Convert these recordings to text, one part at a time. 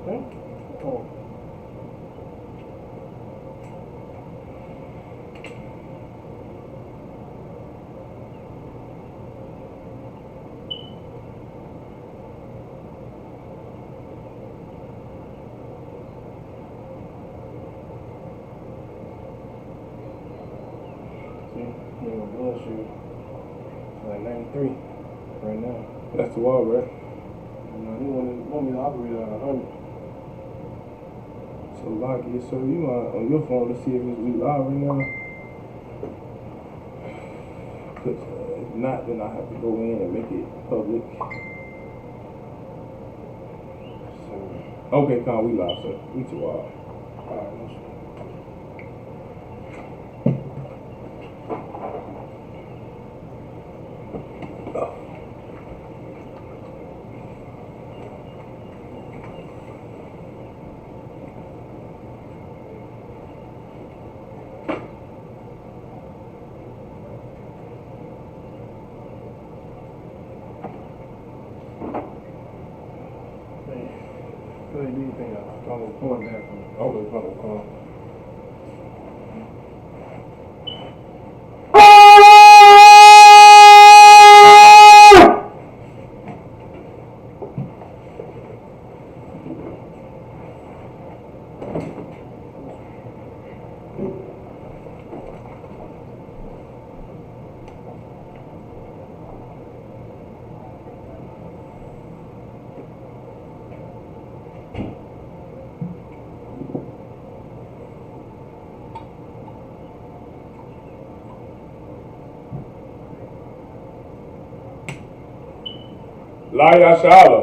Okay. Oh. Your blood sugar like 93 right now. That's the wall, right? He want me to operate at 100. So lock it. So you on your phone to see if we live right now. Cause if not, then I have to go in and make it public. So, okay, come we live, sir. We too wild. alright, no shit. Do you think I'm going to point back from the other phone call? La Yashala.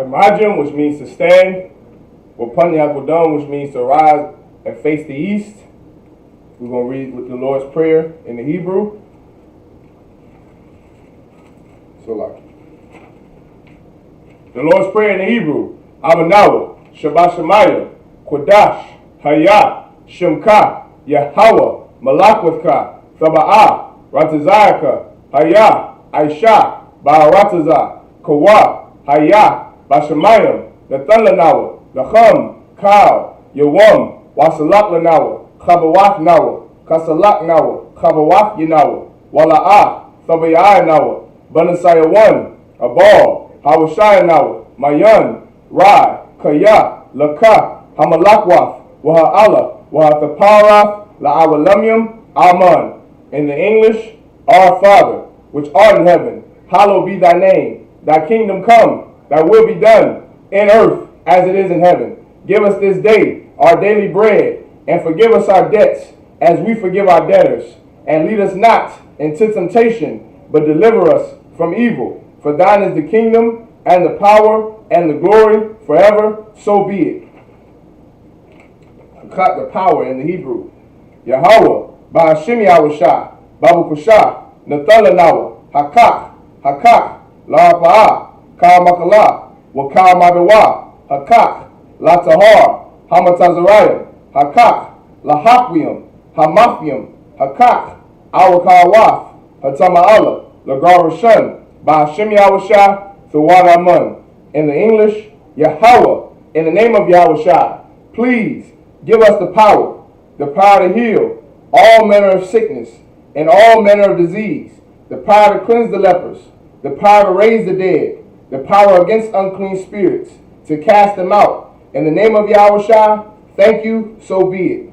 Imagine, which means to stand. Wapanyakodon, which means to rise and face the east. We're going to read with the Lord's Prayer in the Hebrew. So like the Lord's Prayer in the Hebrew. Amanawa, Shabbat Shemaya, Kodash, Hayah, Shemka, Yahweh, Malakwithka, Thaba'ah, Ratazayaka, Hayah, Aisha, Ba'aratazah, Kawa, Hayah, Bashamayim, Nathanlanawa, Lacham, Kal, Yawam, Wasalak Lanawa, Chabawath Nawa, Kasalak Nawa, Chabawath Yanawa, Wala'ah, Thabayah Nawa, Banasaya 1, Abal, Hawashaya Nawa, Mayan, Ra, Kaya, Laka, Hamalakwath, Waha'ala, Wahathaparath, La'awalamyam, Aman. In the English, Our Father, which art in heaven, hallowed be thy name. Thy kingdom come, thy will be done, in earth as it is in heaven. Give us this day our daily bread, and forgive us our debts, as we forgive our debtors. And lead us not into temptation, but deliver us from evil. For thine is the kingdom, and the power, and the glory, forever. So be it. Cut the power in the Hebrew. Yahweh, Ba'ashim Yahushah, Babukushah, Nathalanawa, Hakak, La'apa'ah, Kal Makalah, Wakal Mabewa, Hakak, La Tahar, Hamatazariah, Hakak, La Hakwium, Hamafium, Hakak, Awakawath, Hatama'ala, Lagarashun, Ba'ashim Yahushah, Thawadaman. In the English, Yahweh, in the name of Yahushah, please give us the power to heal all manner of sickness and all manner of disease, the power to cleanse the lepers, the power to raise the dead, the power against unclean spirits, to cast them out. In the name of Yahushua, thank you, so be it.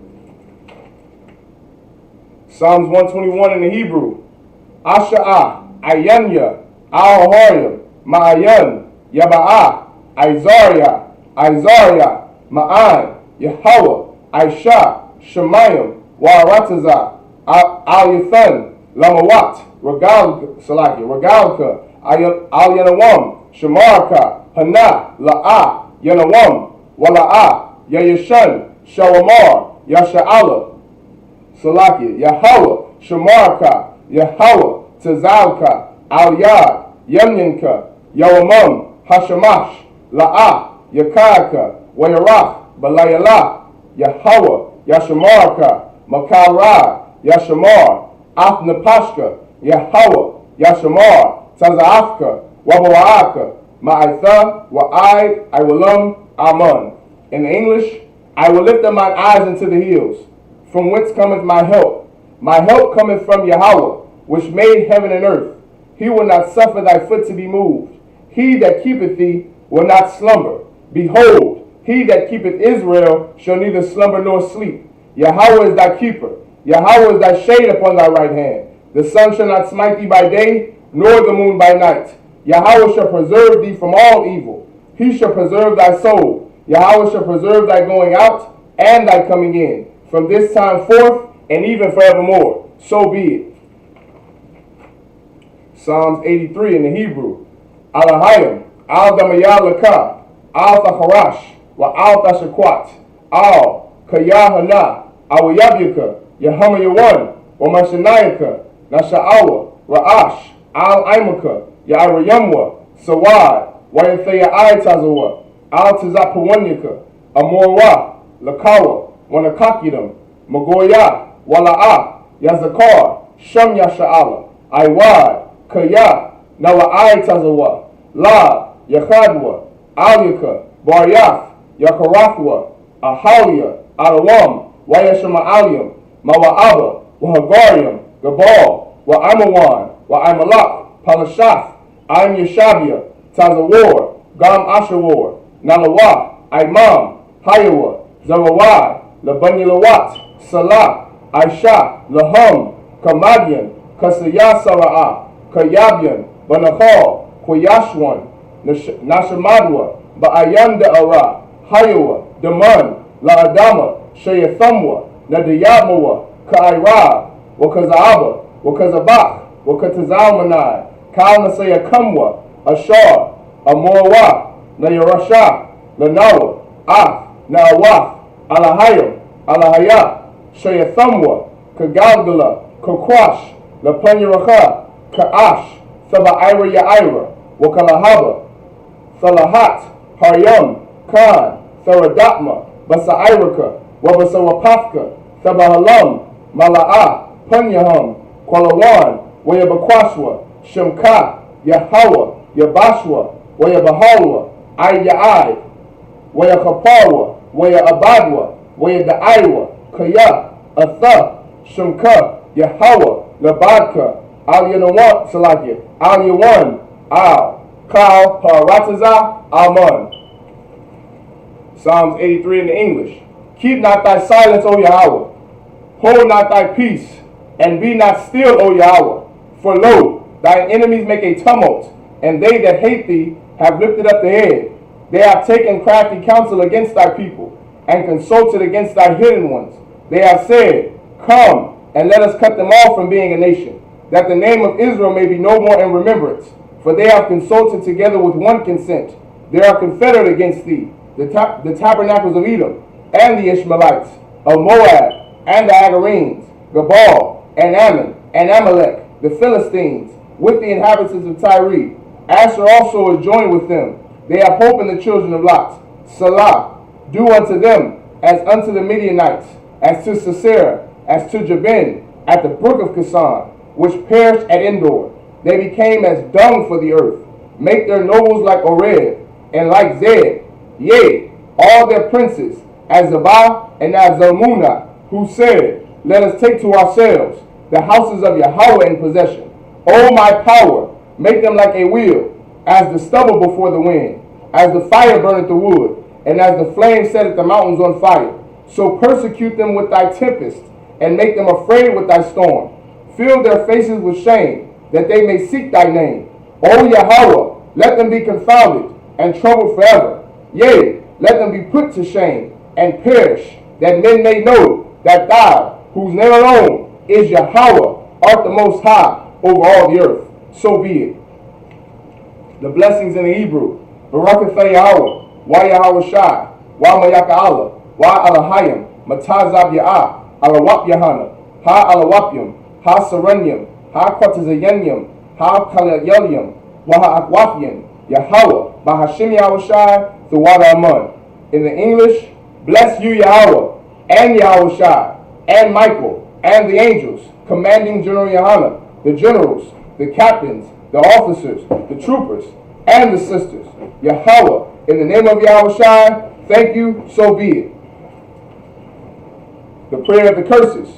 Psalms 121 in the Hebrew. Asha'ah, Ayanya, Ahorim, Ma'ayan, Yaba'ah, Isaiah, Ma'an, Yahweh, Aisha, Shemayim, Waratazah, Al-Yathan, Lamawat, Regalka, Al Yanawam, Shamarka, Hana, La'a, Yanawam, Wala'a, Yayashan, Shawamar, Yasha'ala, Salaki, Yahweh, Shamarka, Yahweh, Tazalka, Al Yad, Yamyanka, Yawamam, Hashamash, La'a, Yakaka, Wayarach, Balayala, Yahweh, Yashamarka, Makara, Yashamar, Afnapashka, Yahweh, Yashamar, Tazaafka, Wabawaaka, Ma'itha, Wa'ai, Iwalam, Aman. In English, I will lift up mine eyes into the hills, from whence cometh my help. My help cometh from Yahweh, which made heaven and earth. He will not suffer thy foot to be moved. He that keepeth thee will not slumber. Behold, he that keepeth Israel shall neither slumber nor sleep. Yahweh is thy keeper. Yahweh is thy shade upon thy right hand. The sun shall not smite thee by day, nor the moon by night. Yahweh shall preserve thee from all evil. He shall preserve thy soul. Yahweh shall preserve thy going out and thy coming in, from this time forth and even forevermore. So be it. Psalms 83 in the Hebrew. Alahayim, Al Damayalaka, Al Thacharash, Wa Al Tashakwat, Al Kayahana, Awayabyaka, Yahamayawan, Wa Mashanayaka, Nasha'awa, Ra'ash, Al Imaka, Ya'arayamwa, Sawad, Wayathaya Ayatazawa, Al Tazapawanyaka, Amorwa, Lakawa, Wanakakidam, Magoya, Wala'a, Yazakar, Sham Yasha'ala, Iwad, Kaya, Nawa'ai Tazawa, La, Yachadwa, Alyaka, Baryath, Yakarathwa, Ahalia, Alawam, Wayashama Alyam, Mawa'aba, Wahagariam, Gabal, Wa'amawan, Wa'amalak, Palashath, Aim Yashabia, Tazawar, Gam Ashawar, Nalawa, Imam, Hayawa, Zarawai, Labanyalawat, Salah, Aisha, Laham, Kamadian, Kasaya Sara'a, Kayabyan, Banachal, Koyashwan, Nashamadwa, Ba'ayan Ara, Hayawa, Daman, La'adama, Shayathamwa, Nadayamawa, Ka'ira, Wakazaaba, Wakazabak, Wakatazalmanai, Kalnasaya Kamwa, Ashar, Amorwa, Nayarasha, Lanawa, Naawaf, Alahayam, Alahaya, Shayathamwa, Kagalgala, Kakwash, Lapanyaracha, Ka'ash, Saba'ira Ya'ira, Wakalahaba, Salahat, Haryam, Khan, Tharadatma, Basa'iraka, Wabasawapafka, Sabahalam, Mala'ah, Panyaham, Kwalawan, Wayabakwashwa, Shemka, Yahawa, Yabashwa, Wayabahalwa, Aya'ai, Wayakaparwa, Wayabadwa, Wayadaiwa, Kaya, Atha, Shemka, Yahawa, Labadka, Al Yanawan, Salakia, Al Yawan, Al, Kal, Parataza, Aman. Psalms 83 in the English. Keep not thy silence, O Yahweh. Hold not thy peace, and be not still, O Yahweh. For lo, thine enemies make a tumult, and they that hate thee have lifted up the head. They have taken crafty counsel against thy people, and consulted against thy hidden ones. They have said, Come, and let us cut them off from being a nation, that the name of Israel may be no more in remembrance. For they have consulted together with one consent. They are confederate against thee, the tabernacles of Edom, and the Ishmaelites, of Moab, and the Agarenes, Gabal, and Ammon, and Amalek, the Philistines, with the inhabitants of Tyre. Asher also is joined with them. They have hope in the children of Lot. Salah, do unto them as unto the Midianites, as to Sisera, as to Jabin, at the brook of Kisan, which perished at Endor. They became as dung for the earth. Make their nobles like Oreb, and like Zeb. Yea, all their princes, as Zabah and as Zalmunna, who said, Let us take to ourselves the houses of Yahweh in possession. O my power, make them like a wheel, as the stubble before the wind, as the fire burneth the wood, and as the flame setteth the mountains on fire. So persecute them with thy tempest, and make them afraid with thy storm. Fill their faces with shame, that they may seek thy name. O Yahweh, let them be confounded and troubled forever. Yea, let them be put to shame and perish, that men may know that thou, whose name alone is Yahweh, art the most high over all the earth. So be it. The blessings in the Hebrew. Barakatha Yahweh, Wa Yahweh Shai, Wa Mayaka Allah, Wa Alahayim, Matazab Ya'ah, Alawap Yahana, Ha Alawapyam, Ha Saranyam, Ha Kwatazayanyam, Ha Kalayalyam, Wa Ha'akwafian, Yahweh, Bahashim Yahweh Shai, through Wada Amun. In the English, bless you Yahweh, and Yahweh Shai, and Michael, and the angels, commanding General Yahana, the generals, the captains, the officers, the troopers, and the sisters. Yahweh, in the name of Yahweh Shai, thank you, so be it. The prayer of the curses.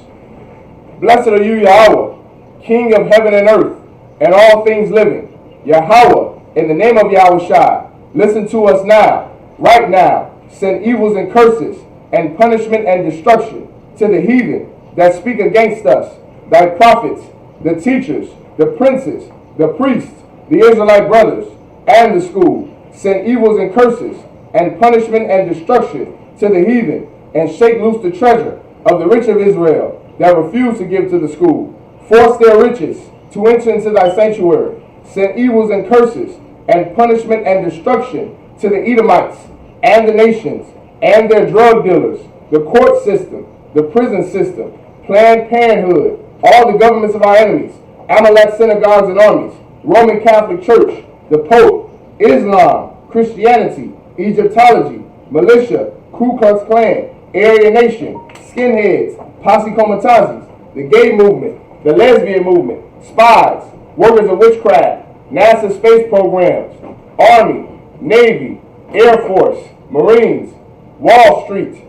Blessed are you, Yahweh, King of heaven and earth, and all things living. Yahweh, in the name of Yahweh Shai, listen to us now, right now. Send evils and curses, and punishment and destruction to the heathen that speak against us, thy prophets, the teachers, the princes, the priests, the Israelite brothers, and the school. Send evils and curses, and punishment and destruction to the heathen, and shake loose the treasure of the rich of Israel that refuse to give to the school. Force their riches to enter into thy sanctuary. Send evils and curses, and punishment and destruction to the Edomites, and the nations, and their drug dealers, the court system, the prison system, Planned Parenthood, all the governments of our enemies, Amalek synagogues and armies, Roman Catholic Church, the Pope, Islam, Christianity, Egyptology, militia, Ku Klux Klan, Aryan Nation, skinheads, posse comitazes, the gay movement, the lesbian movement, spies, workers of witchcraft, NASA space programs, Army, Navy, Air Force, Marines, Wall Street.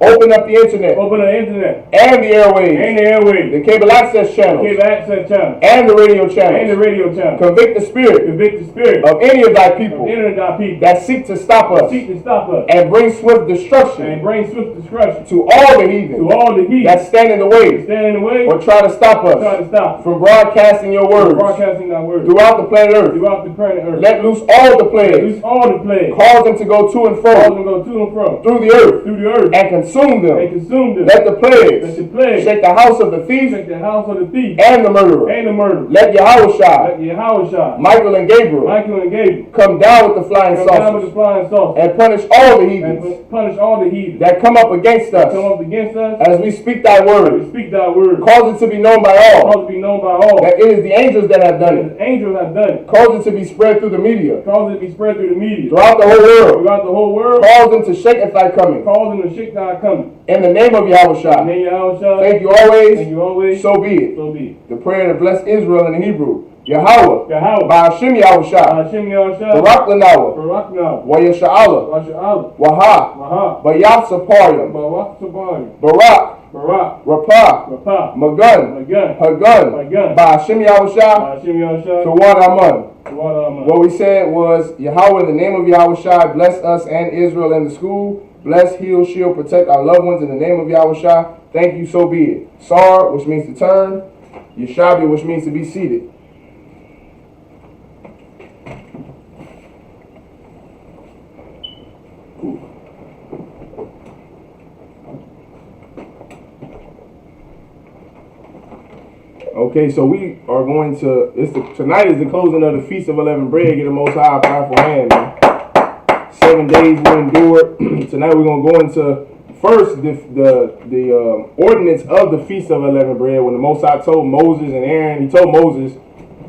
Open up the internet. Open the internet. And the airwaves. And the airwaves. The cable access channels. Cable access channels. And the radio channels. And the radio channels. Convict the spirit. Convict the spirit. Of any of thy people. Of any of thy people. That seek to stop us. Seek to stop us. And bring swift destruction. And bring swift destruction. To all the heathen. To all the heathen. That stand in the way. Stand in the way. Or try to stop us. Try to stop. From broadcasting your words. Broadcasting thy words. Throughout the planet Earth. Throughout the planet Earth. Let loose all the plagues. Let loose all the plagues. Cause them to go to and fro. Cause them to go to and fro. Through the earth. Through the earth. And consume them. And consume them. Let the plagues. Let the plagues. Shake the house of the thief. Shake the house of the thief. And the murderer. And the murderer. Let Yahweh Shai. Let Yahweh Shai. Michael and Gabriel. Michael and Gabriel. Come down with the flying Come down with saucers. the flying saucers. And punish all the heathens. And punish all the heathens. That come up against us. Come up against us. As we speak thy word. We speak thy word. Cause it to be known by all. Cause it to be known by all. That it is the angels that have done it. The angels have done it. Cause it to be spread through the media. Cause it to be spread through the media. Throughout the whole world. Throughout the whole world. Cause them to shake at thy coming. Cause them to shake thy coming. In the name of Yahweh Shai. In the name of Yahweh Shai. Thank you always. Thank you always. So be it. So be it. The prayer to bless Israel in the Hebrew. Yahweh. Yahweh. Bahashim Yahweh Shai. Hashem Yahweh Shai. Barak Lanawa. Barak now. Wa Yasha'Allah. Washa Allah. Waha. Maha. Bayat Saparyam. Barak Sabani. Barak. Barak. Rapah. Rapah. Magun. Magun. Hagun. Magun. Bahashim Yahweh Shai. Hashem Yahweh Shai. Tawad Aman. Tawad What we said was, Yahweh, in the name of Yahweh Shai, bless us and Israel in the school. Bless, heal, shield, protect our loved ones in the name of Yahweh Shai. Thank you, so be it. Sar, which means to turn. Yeshabi, which means to be seated. Okay, so we are going to, tonight is the closing of the Feast of Unleavened Bread. Get the Most High a powerful hand, man. 7 days we endured. Tonight we're going to go into first the ordinance of the Feast of Unleavened Bread. When the Most High told Moses and Aaron, he told Moses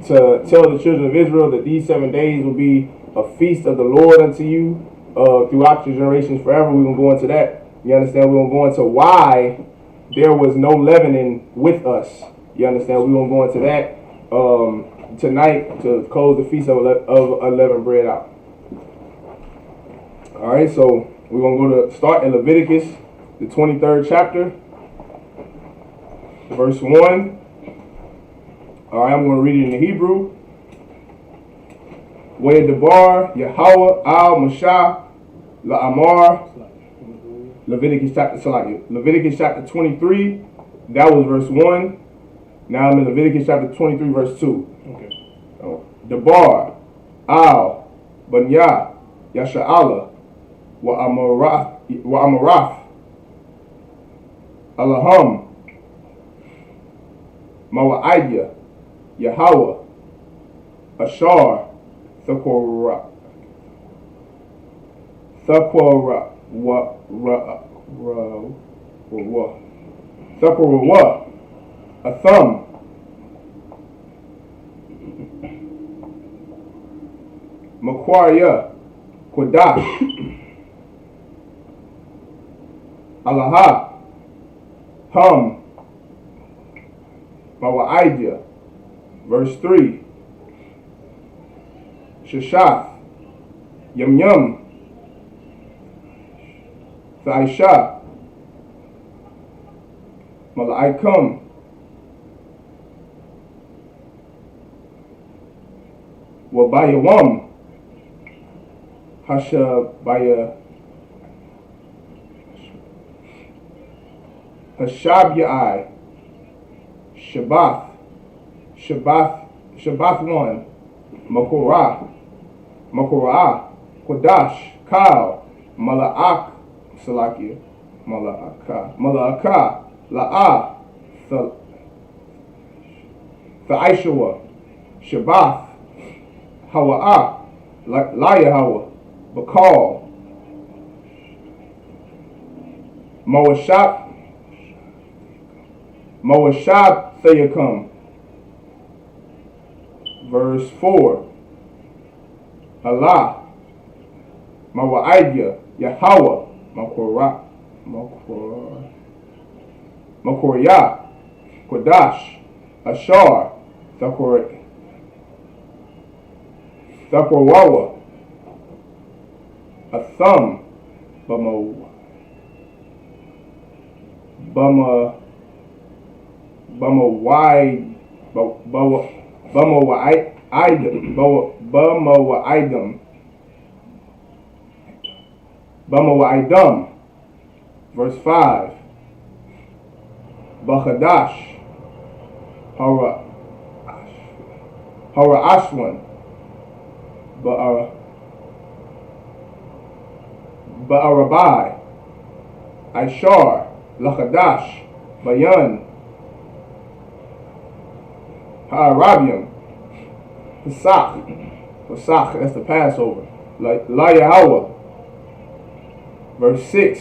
to tell the children of Israel that these 7 days will be a feast of the Lord unto you throughout your generations forever. We're going to go into that. You understand? We're going to go into why there was no leavening with us. You understand? We're going to go into that tonight to close the Feast of Unleavened Bread out. All right, so we're going to go to start in Leviticus, the 23rd chapter, verse 1. All right, I'm going to read it in the Hebrew. Where Debar, Yahweh, Al-Mashah, La'amar, Leviticus chapter 23, that was verse 1. Now I'm in Leviticus chapter 23, verse 2. Okay. Debar, Al, Banya, Yasha'Allah, Wa'amaraf, Alaham, Mawa'idya, Yahweh, Ashar, Thakora, Atham, Makwarya, Kodash, Alaha, Hum, Mawa'idya, verse 3, Shashath, Yum Yum, Thaisha, Malaikum, Wabayawam, Hashabaya, Hashabyai, Shabbath 1, Makorah, Kodash, Kal, Mala'ak, Salakia, Mala'aka, La'ah, Tha'ishawa, Shabbath, Hawa'ah, Layahawa, Bakal, Moashab Thayakam, verse 4, Allah, Mawa'idya, Yahweh, Makorya, Kodash, Ashar, Thakorwawa, Atham, Bamawa'idam, verse 5, Bachadash, Ashwan, Ba'arabai, Aishar, Lachadash, Bayan, Ha'arabium, Pesach, that's the Passover, La Yahweh, verse 6,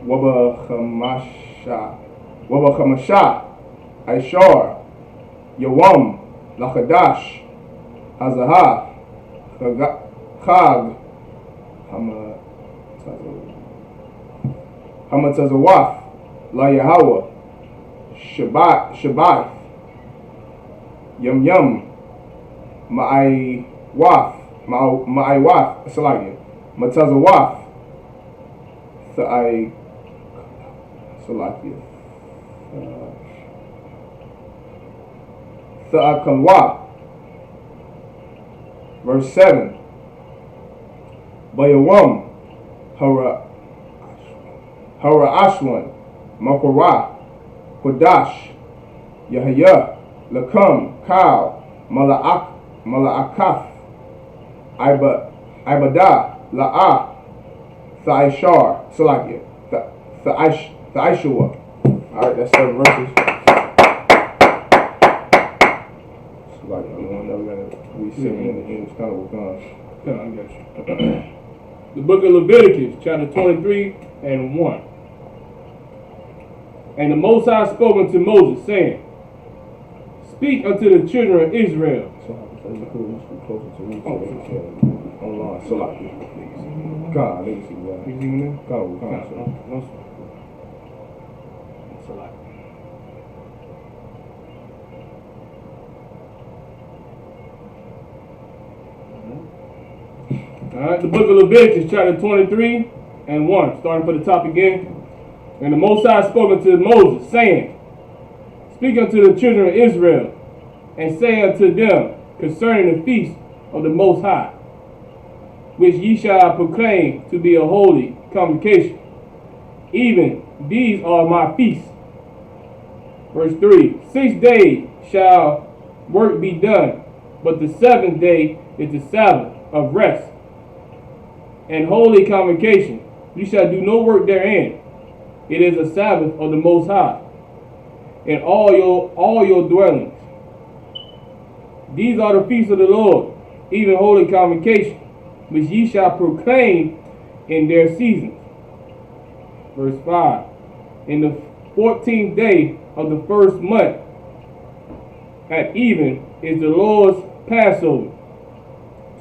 Wabachamasha, Aishar, Yawam, Lachadash, Hazahah, Chag, Hamatazawaf, La Yahweh, Shabbat, Yum Yum, Ma'aiwaf, Salakia, Matazawaf, Salakia, Tha'akalwa, verse 7, Bayawam, Hara Ashwan, Makorah, Kodash, Yahya, Lakam, Kal, Mala'akaf, Ibadah, La'ah, Tha'ishar, Salakia, Tha'ishua. Alright, that's 7 verses. Salakia, the one that we're going to be sitting in this kind of Yeah, I got you. The book of Leviticus, chapter 23 and 1. And the Most High spoke unto Moses, saying, Speak unto the children of Israel. Online, Salakia. God, let me see that. You see me now? God. Alright, the book of Leviticus, chapter 23 and 1. Starting for the top again. And the Most High spoke unto Moses, saying, Speak unto the children of Israel, and say unto them concerning the feast of the Most High, which ye shall proclaim to be a holy convocation. Even these are my feasts. Verse 3, 6 days shall work be done, but the 7th day is the Sabbath of rest and holy convocation. You shall do no work therein. It is a Sabbath of the Most High. in all your dwellings. These are the feasts of the Lord, even holy convocation, which ye shall proclaim in their seasons. Verse 5. In the 14th day of the first month at even is the Lord's Passover.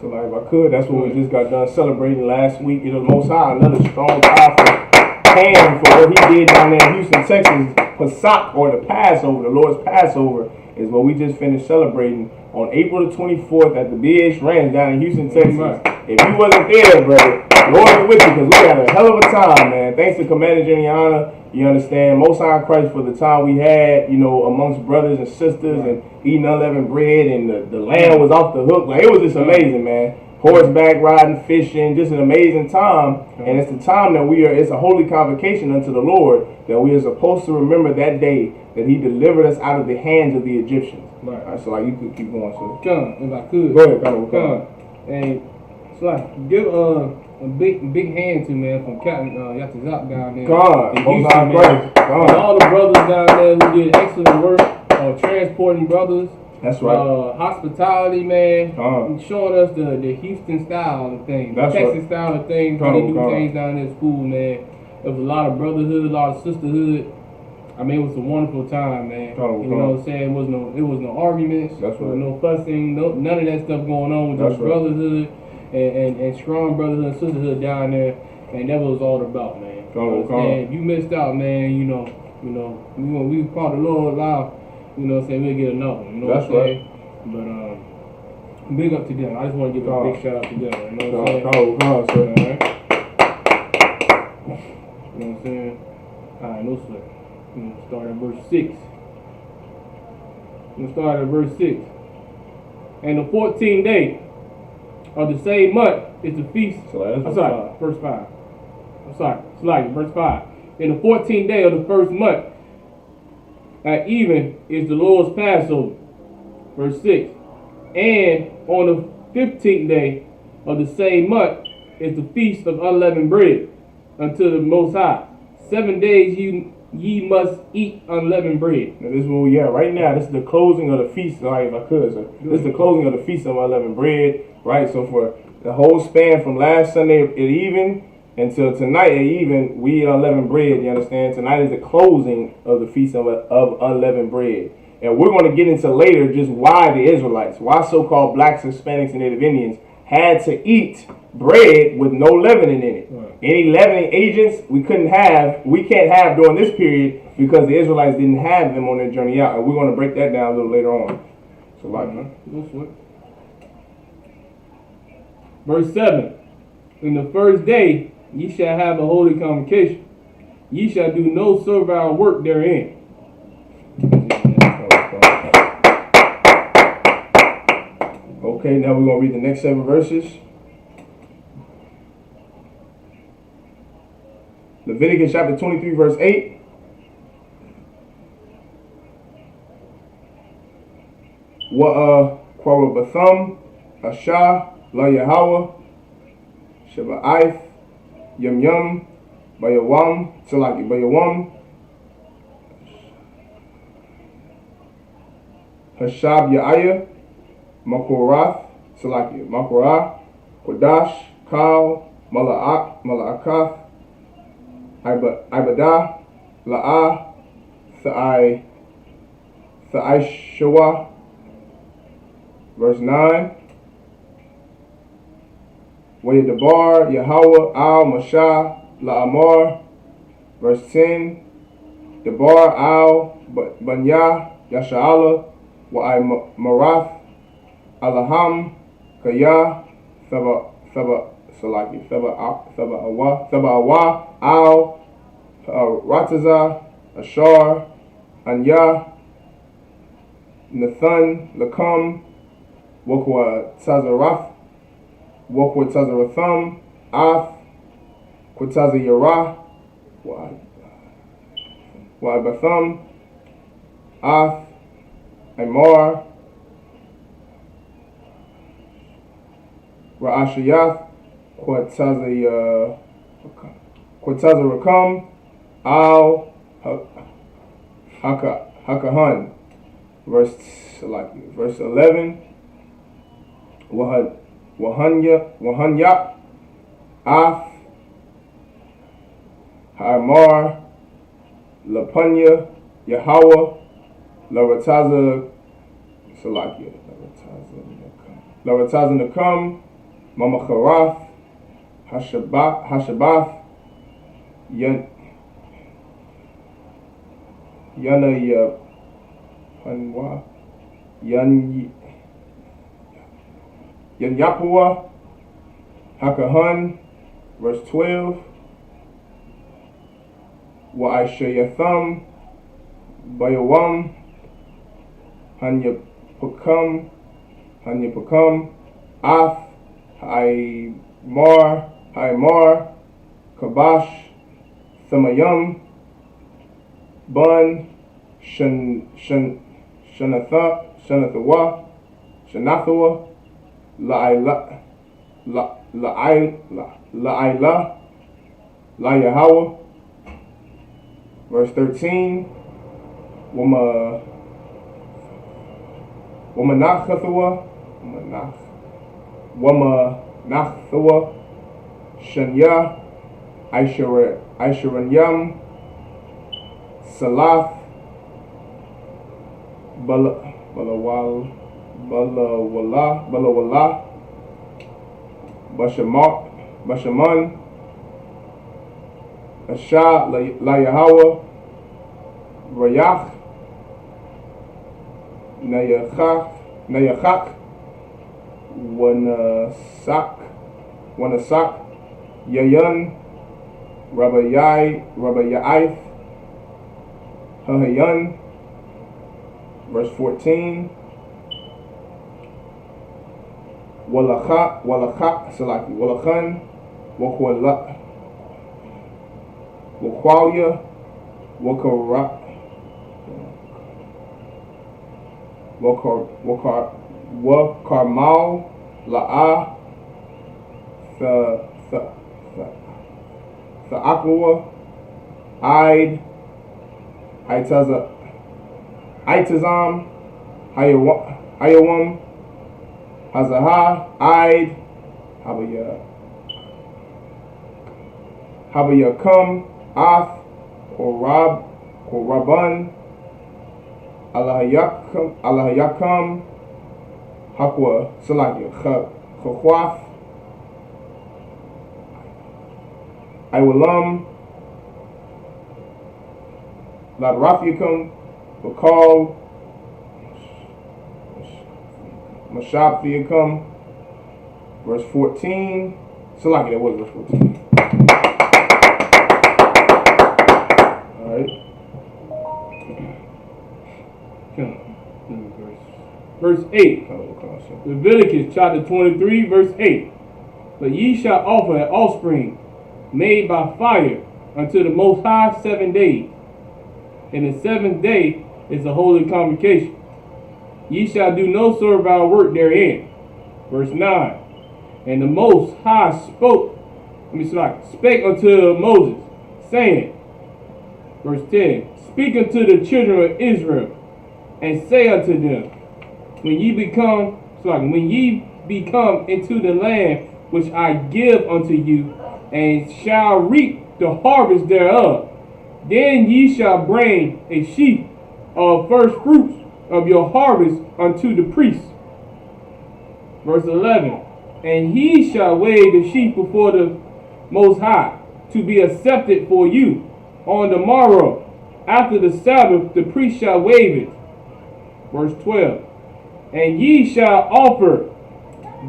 So like if I could, that's what we just got done celebrating last week. You know, the Most High, another strong, powerful hand for what he did down there in Houston, Texas. Isupk, or the Passover, the Lord's Passover, is what we just finished celebrating on April the 24th at the BH Ranch down in Houston, Texas. If you wasn't there, brother, Lord be with you, because we had a hell of a time, man. Thanks to Commander Juliana, you understand, Most High Christ, for the time we had, you know, amongst brothers and sisters and eating unleavened bread, and the land was off the hook. Like, it was just amazing, man. Horseback riding, fishing, just an amazing time. And it's the time that it's a holy convocation unto the Lord, that we are supposed to remember that day that he delivered us out of the hands of the Egyptians. Right. All right, so like you could keep going, so. Come, if I could. Go ahead, come. And so like, give a big hand to, man, from Captain Isupk down there. God, in Most High Houston, Christ. and all the brothers down there who did excellent work, transporting brothers. That's right. Hospitality, man, showing us the Houston style of things, the Texas style of things, how they do things down in school, man. There was a lot of brotherhood, a lot of sisterhood. I mean, it was a wonderful time, man. You know what I'm saying? It was no arguments, there was no fussing, none of that stuff going on. With just brotherhood and strong brotherhood and sisterhood down there, and that was all about, man. And you missed out, man. You know, we called the Lord loud. You know what I'm saying? We'll get another one. You know what I'm saying? But big up to them. I just want to give a big shout out to them. You know what I'm saying? Alright. You know what I'm saying? Alright, no sweat. We're going to start at verse 6. We're going to start at verse 6. And the 14th day of the same month is the feast. Verse 5. Verse 5. In the 14th day of the first month, at even is the Lord's Passover. Verse 6. And on the 15th day of the same month is the feast of unleavened bread unto the Most High. 7 days ye must eat unleavened bread. Now this is where we at right now. This is the closing of the feast. All right, if I could, sir. This is the closing of the feast of unleavened bread. Right. So for the whole span from last Sunday at even until tonight at even, we eat unleavened bread. You understand? Tonight is the closing of the feast of unleavened bread. And we're going to get into later just why the Israelites, why so-called blacks, Hispanics, and Native Indians had to eat bread with no leavening in it. Right. Any leavening agents we can't have during this period because the Israelites didn't have them on their journey out. And we're going to break that down a little later on. So like, Verse 7. In the first day ye shall have a holy convocation. Ye shall do no servile work therein. Okay, now we're going to read the next 7 verses. Leviticus chapter 23, verse 8. Quarabathum, Ashah, La Yahweh, Shaba'ith, Yum Yum, Bayawam, Salaki, Bayawam, Hashab Ya'aya, Makorath, Salaki, Makorah, Kodash, Kal, Mala'akath, Ibadah, La'ah, Tha'ai Shawa. Verse 9. Wayadabar, Yahweh, Al, Mashah, La'amar. Verse 10. Debar, Al, Banya, Yasha'ala, Wa'ai Marath, Alaham, Kaya, Awa, Al, Rataza, Ashar, Anya, Nathan, Lakam, Wakwa Tazarath, Wakwa Tazaratham, Af, Kwataza Yara, Wa'ibatham, Af, Amar, Ra'ashayath, Kwataza Rakam, Al, Hakahan. Verse 11. Wahanya. Af. Hamar. Lapunya. Yahweh. Larataza. Salakia. Larataza Nakam. Mama Kharath. Hashabath. Yana Hanwa. Yapua. Hakahan. Verse 12. Wa'ashayatham. Bayawam. Hanyapakam. Af. Haimar. Kabash. Thamayam. Bun. Shanathawa. La Yahweh. Verse 13. Wamanathawa. Shanya. Aisharanyam. Salath. Balawala. Bashaman. Asha La Yahweh. Rayach. Nayachak. Wanasak. Yayan. Rabbayaith. Hahayan. Verse 14. Walachan. Wakwalia. Wakarmal. La'ah. Tha'akwa. Itazam. Hayawam. Hazahah. Habayakam. Ath. Koraban. Allahayakam. Hakwa. Salakia. Chachwath. Iwalam. Ladrafiakum. Bakal. Mashabthiakum. Verse 14. Salakia, that was verse 14. Alright. Verse 8. Leviticus chapter 23, verse 8. But ye shall offer an offspring made by fire unto the Most High 7 days. And the 7th day is a holy convocation. Ye shall do no servile work therein. Verse 9. And the Most High spake unto Moses, saying, verse 10, speak unto the children of Israel, and say unto them, when ye become into the land which I give unto you, and shall reap the harvest thereof, then ye shall bring a sheaf of first fruits of your harvest unto the priest. Verse 11, and he shall weigh the sheaf before the Most High, to be accepted for you. On the morrow, after the Sabbath, the priest shall wave it. Verse 12, and ye shall offer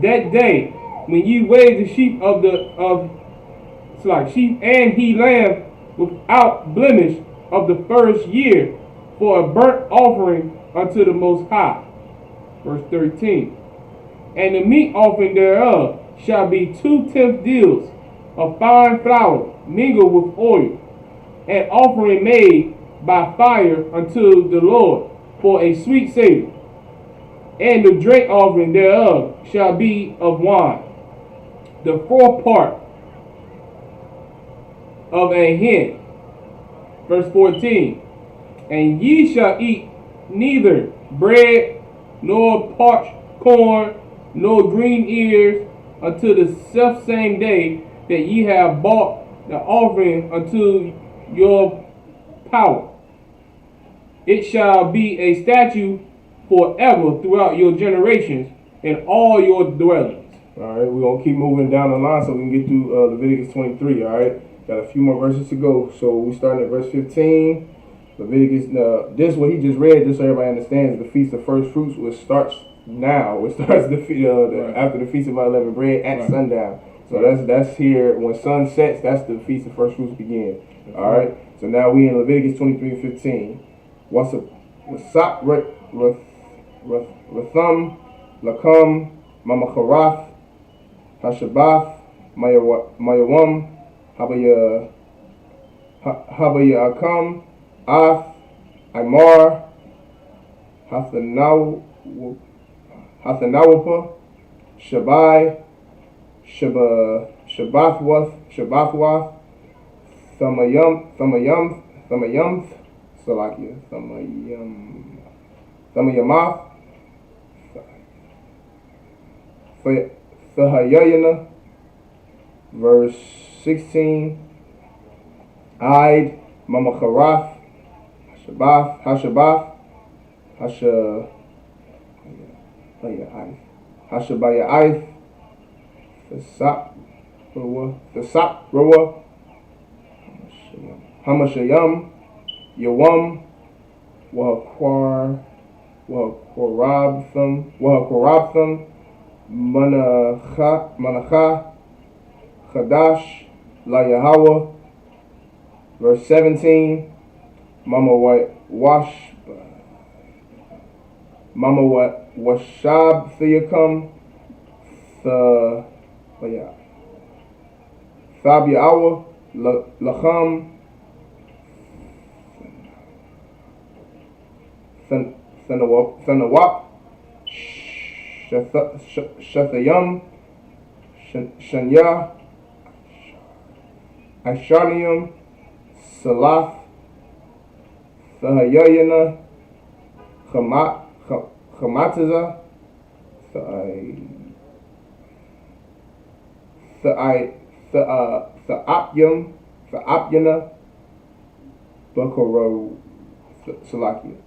that day, when ye weigh the sheep sheep and he lamb without blemish of the first year, for a burnt offering unto the Most High. Verse 13, and the meat offering thereof shall be 2/10 deals of fine flour mingled with oil, an offering made by fire unto the Lord for a sweet savor. And the drink offering thereof shall be of wine, the fourth part of a hin. Verse 14, And ye shall eat neither bread, nor parched corn, nor green ears, until the selfsame day that ye have bought the offering unto your power. It shall be a statute forever throughout your generations in all your dwellings. All right, we're going to keep moving down the line so we can get through Leviticus 23, all right? Got a few more verses to go. So we starting at verse 15. Leviticus, this what he just read, just so everybody understands, the Feast of First Fruits, which starts now. It starts after the Feast of Unleavened Bread at sundown. So that's here. When sun sets, that's the Feast of First Fruits begin. All right? So now we in Leviticus 23 and 15. Wasap Ratham Lakam Mamacharath Hashabath Mayawam Habaya Akam Ath Imar Hathanawapa Shabai Shabathwath Thamayamth Salakia Thamayamath Thahayayana. Verse 16. Id Mamacharath Hashabath Hashabaya'ith Thasap Rawa Hamashayam Yawam Wahakorabtham Manacha Chadash La Yahweh. Verse 17. Mama Washab Thiyakam Thabiawa Lacham Thanawap Shathayam Shanya Ashanium Salath Thahayayana Chamataza Tha'apyana Bakoro Salakia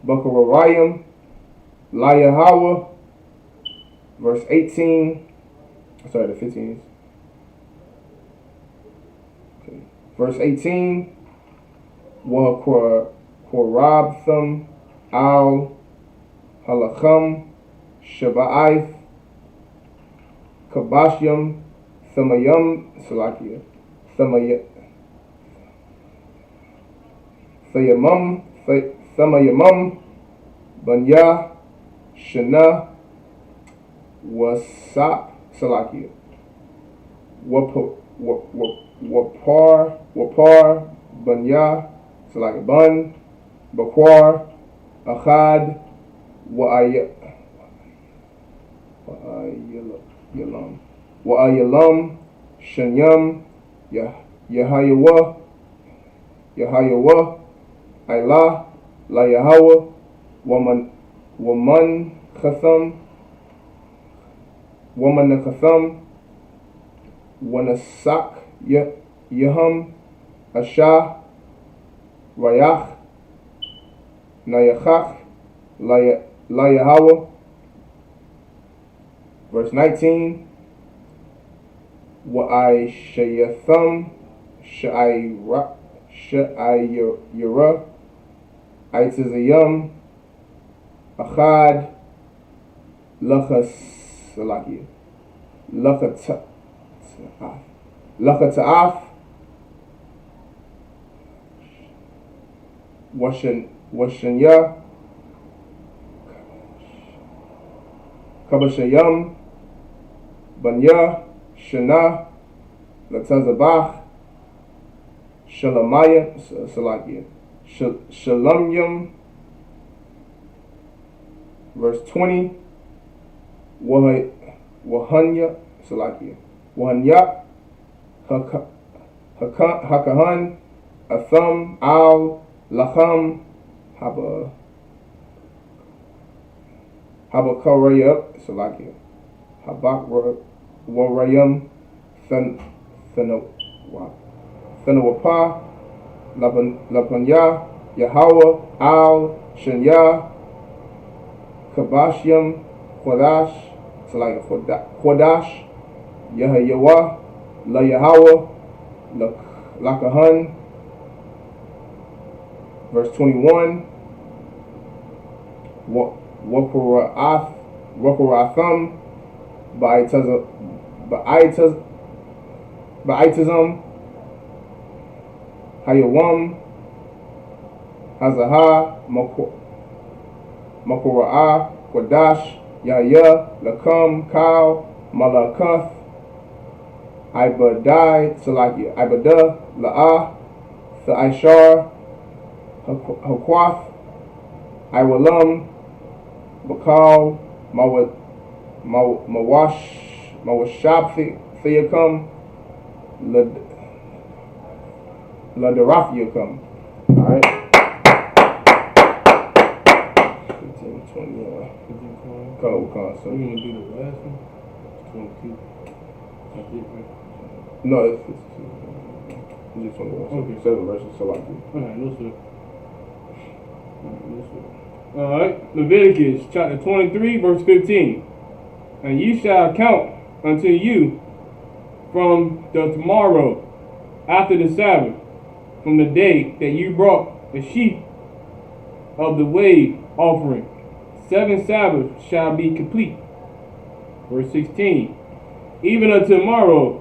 Bakarorayim Layahawa. Verse 18. Sorry, the 15th. Okay. Verse 18. Korabtham Al Halacham Shaba'ith Kabashyam Thamayam Salakia Thamayamam Banya Shana Wasap Salakia Wapar Banya Salakia Bun Bakwar Achad Wa'ayalam Shanyam Yahayawa Ailah La Yahweh Waman Katham Wanasak Yaham Ashah Rayach Nayachach La Yahweh. Verse 19. Wa'ai Shayatham Sha'ayra Aitazayam Achad Lachasalakia Lachata'af Washanya Kabashayam Banya Shana Latazabach Shalamaya Salakia Shalamyam. Verse 20. Wahanya Salakia Wahanya Hakahan, Atham, Al, Lacham, Habakarayah, Salakia, Habak Thanawapa, Lapanya, Yahweh, Al, Shanya, Kabashyam, Khodash, Yahayawa, La Yahweh, Lakahan. Verse 21, Wakuratham, Ba'itazam, Hayawam, Hazaha, Makura'ah, Quadash, Yahya, Lakam, Kal, Malakath, Ibadah, La'ah, Tha'ishar, Hakwath, Iwalam, Bakal, Mawashab Theakam, Ladarafiakam. Alright. 15, 20, so You want to do the last one? 22. That's it, right? no, it's just 21. Okay. 7 verses, so like Alright, no sir. Alright, Leviticus chapter 23, verse 15. And ye shall count unto you from the tomorrow after the Sabbath, from the day that you brought the sheep of the wave offering. 7 Sabbaths shall be complete. Verse 16. Even unto tomorrow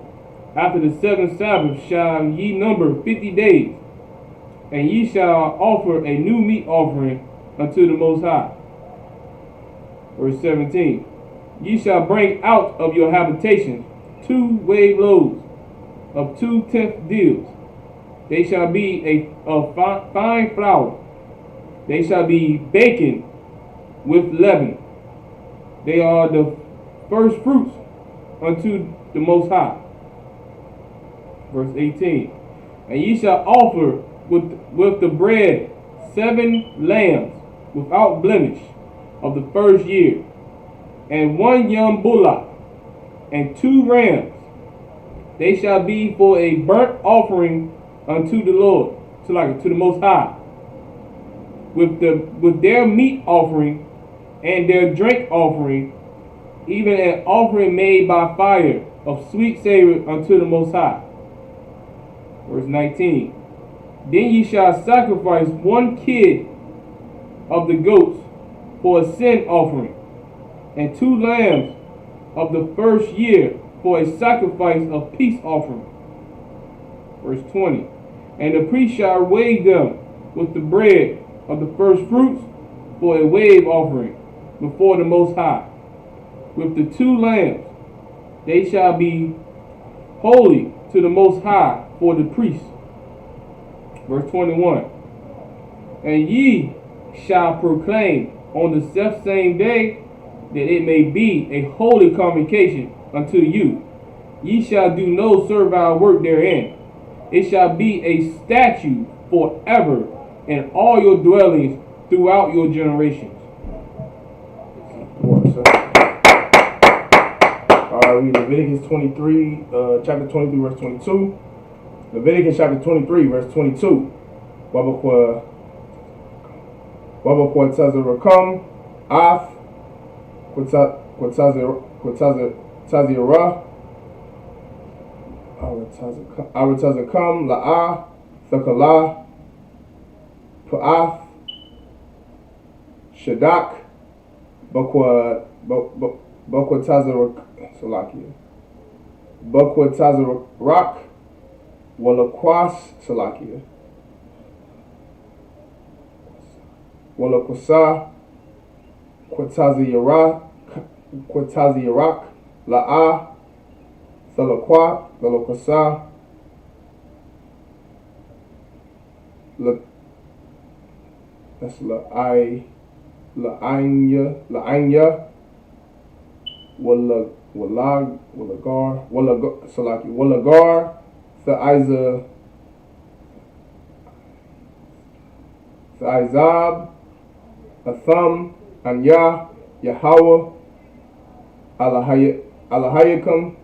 after the 7th Sabbath shall ye number 50 days, and ye shall offer a new meat offering unto the Most High. Verse 17. Ye shall bring out of your habitations 2 wave loaves of 2/10 deals. They shall be of fine flour. They shall be baken with leaven. They are the first fruits unto the Most High. Verse 18. And ye shall offer with the bread 7 lambs without blemish of the first year, and 1 young bullock, and 2 rams. They shall be for a burnt offering unto the Lord, to the Most High, with their meat offering and their drink offering, even an offering made by fire of sweet savor unto the Most High. Verse 19. Then ye shall sacrifice 1 kid of the goats for a sin offering, and 2 lambs of the first year for a sacrifice of peace offering. Verse 20. And the priest shall wave them with the bread of the first fruits for a wave offering before the Most High. With the 2 lambs, they shall be holy to the Most High for the priest. Verse 21. And ye shall proclaim on the selfsame day that it may be a holy convocation unto you. Ye shall do no servile work therein. It shall be a statute forever in all your dwellings throughout your generations. Alright, read Leviticus 23, chapter 23, verse 22. Leviticus chapter 23, verse 22. Wabakwa Tazarakam, Af, Tazira, Aratazakam, La'ah, Thakala, Pa'ath, Shadak, Bakwa Tazarak, Walakwas, Salakia, Walakwasa, Kwataziyarak, La'ah, Thalakwasa, that's La'anya, Walagar, Izab, Atham, Anya, Yahweh, Alahayakum,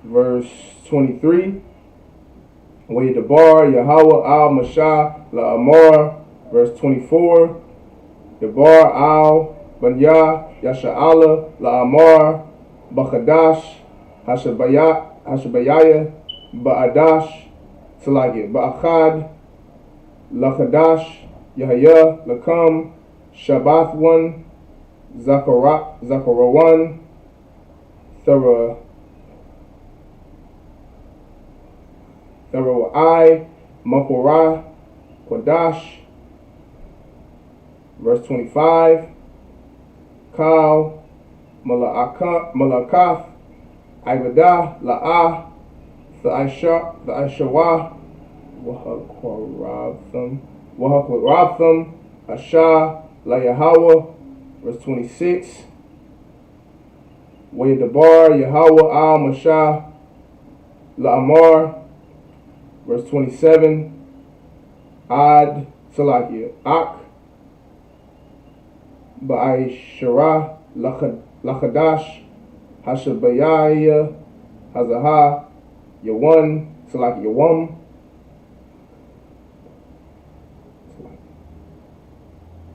verse 23. Debar, Yahweh, Al Mashah, La Amar, verse 24. Debar, Al Banya, Yasha'ala, La Amar, Bachadash, Hashabayaya, Ba'adash, Salagi, Ba'achad, Lachadash, Yahya, Lakam, Shabbath 1, Zachariah 1, Therai, Makorah, Kodash, verse 25, Kal, Malakath, Ibadah, La'ah, the Aishawah, Wahakwarabtham, Ashah, La Yahweh, verse 26, Debar, Yahweh, Al Mashah, La Amar, verse 27, Ad, Salakia, Ak, Ba'aishara, Lachadash, Hashabayaya, Hazaha, Yawan, Salaki Yawam,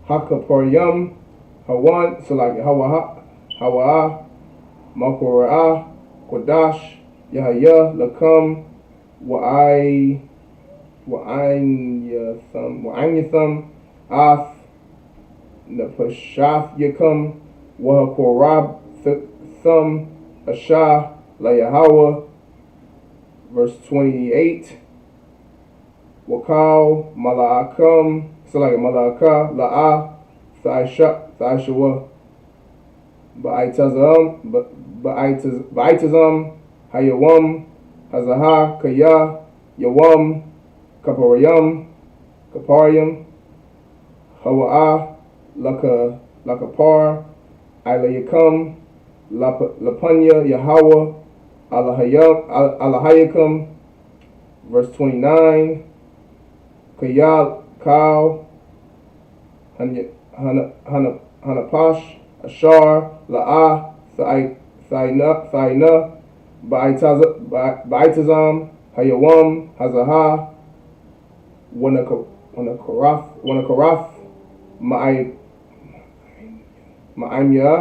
Hakaparyam, Hawan, Salaki Hawa, Makorah, Kodash, Yahya, Lakam, Wa'anyatham, Ath, Napashath Yakam, Wahakorab Thum, Ashah, La Yahweh, verse 28. Wakal, Mala'akam, Salaka Mala'aka, La'ah, Tha'ashawah, Ba'itazam, Hayawam, Hazaha, Kaya, Yawam, Kapariam, Hawa'ah, Lakapar, Ilayakam, Lapanya, Yahweh, Alahayakam, verse 29, Kayal, Kal, Hanapash, Ashar, La'ah, Thaina, Ba'itazam, Hayawam, Hazaha, Wanakarath, Ma'amya.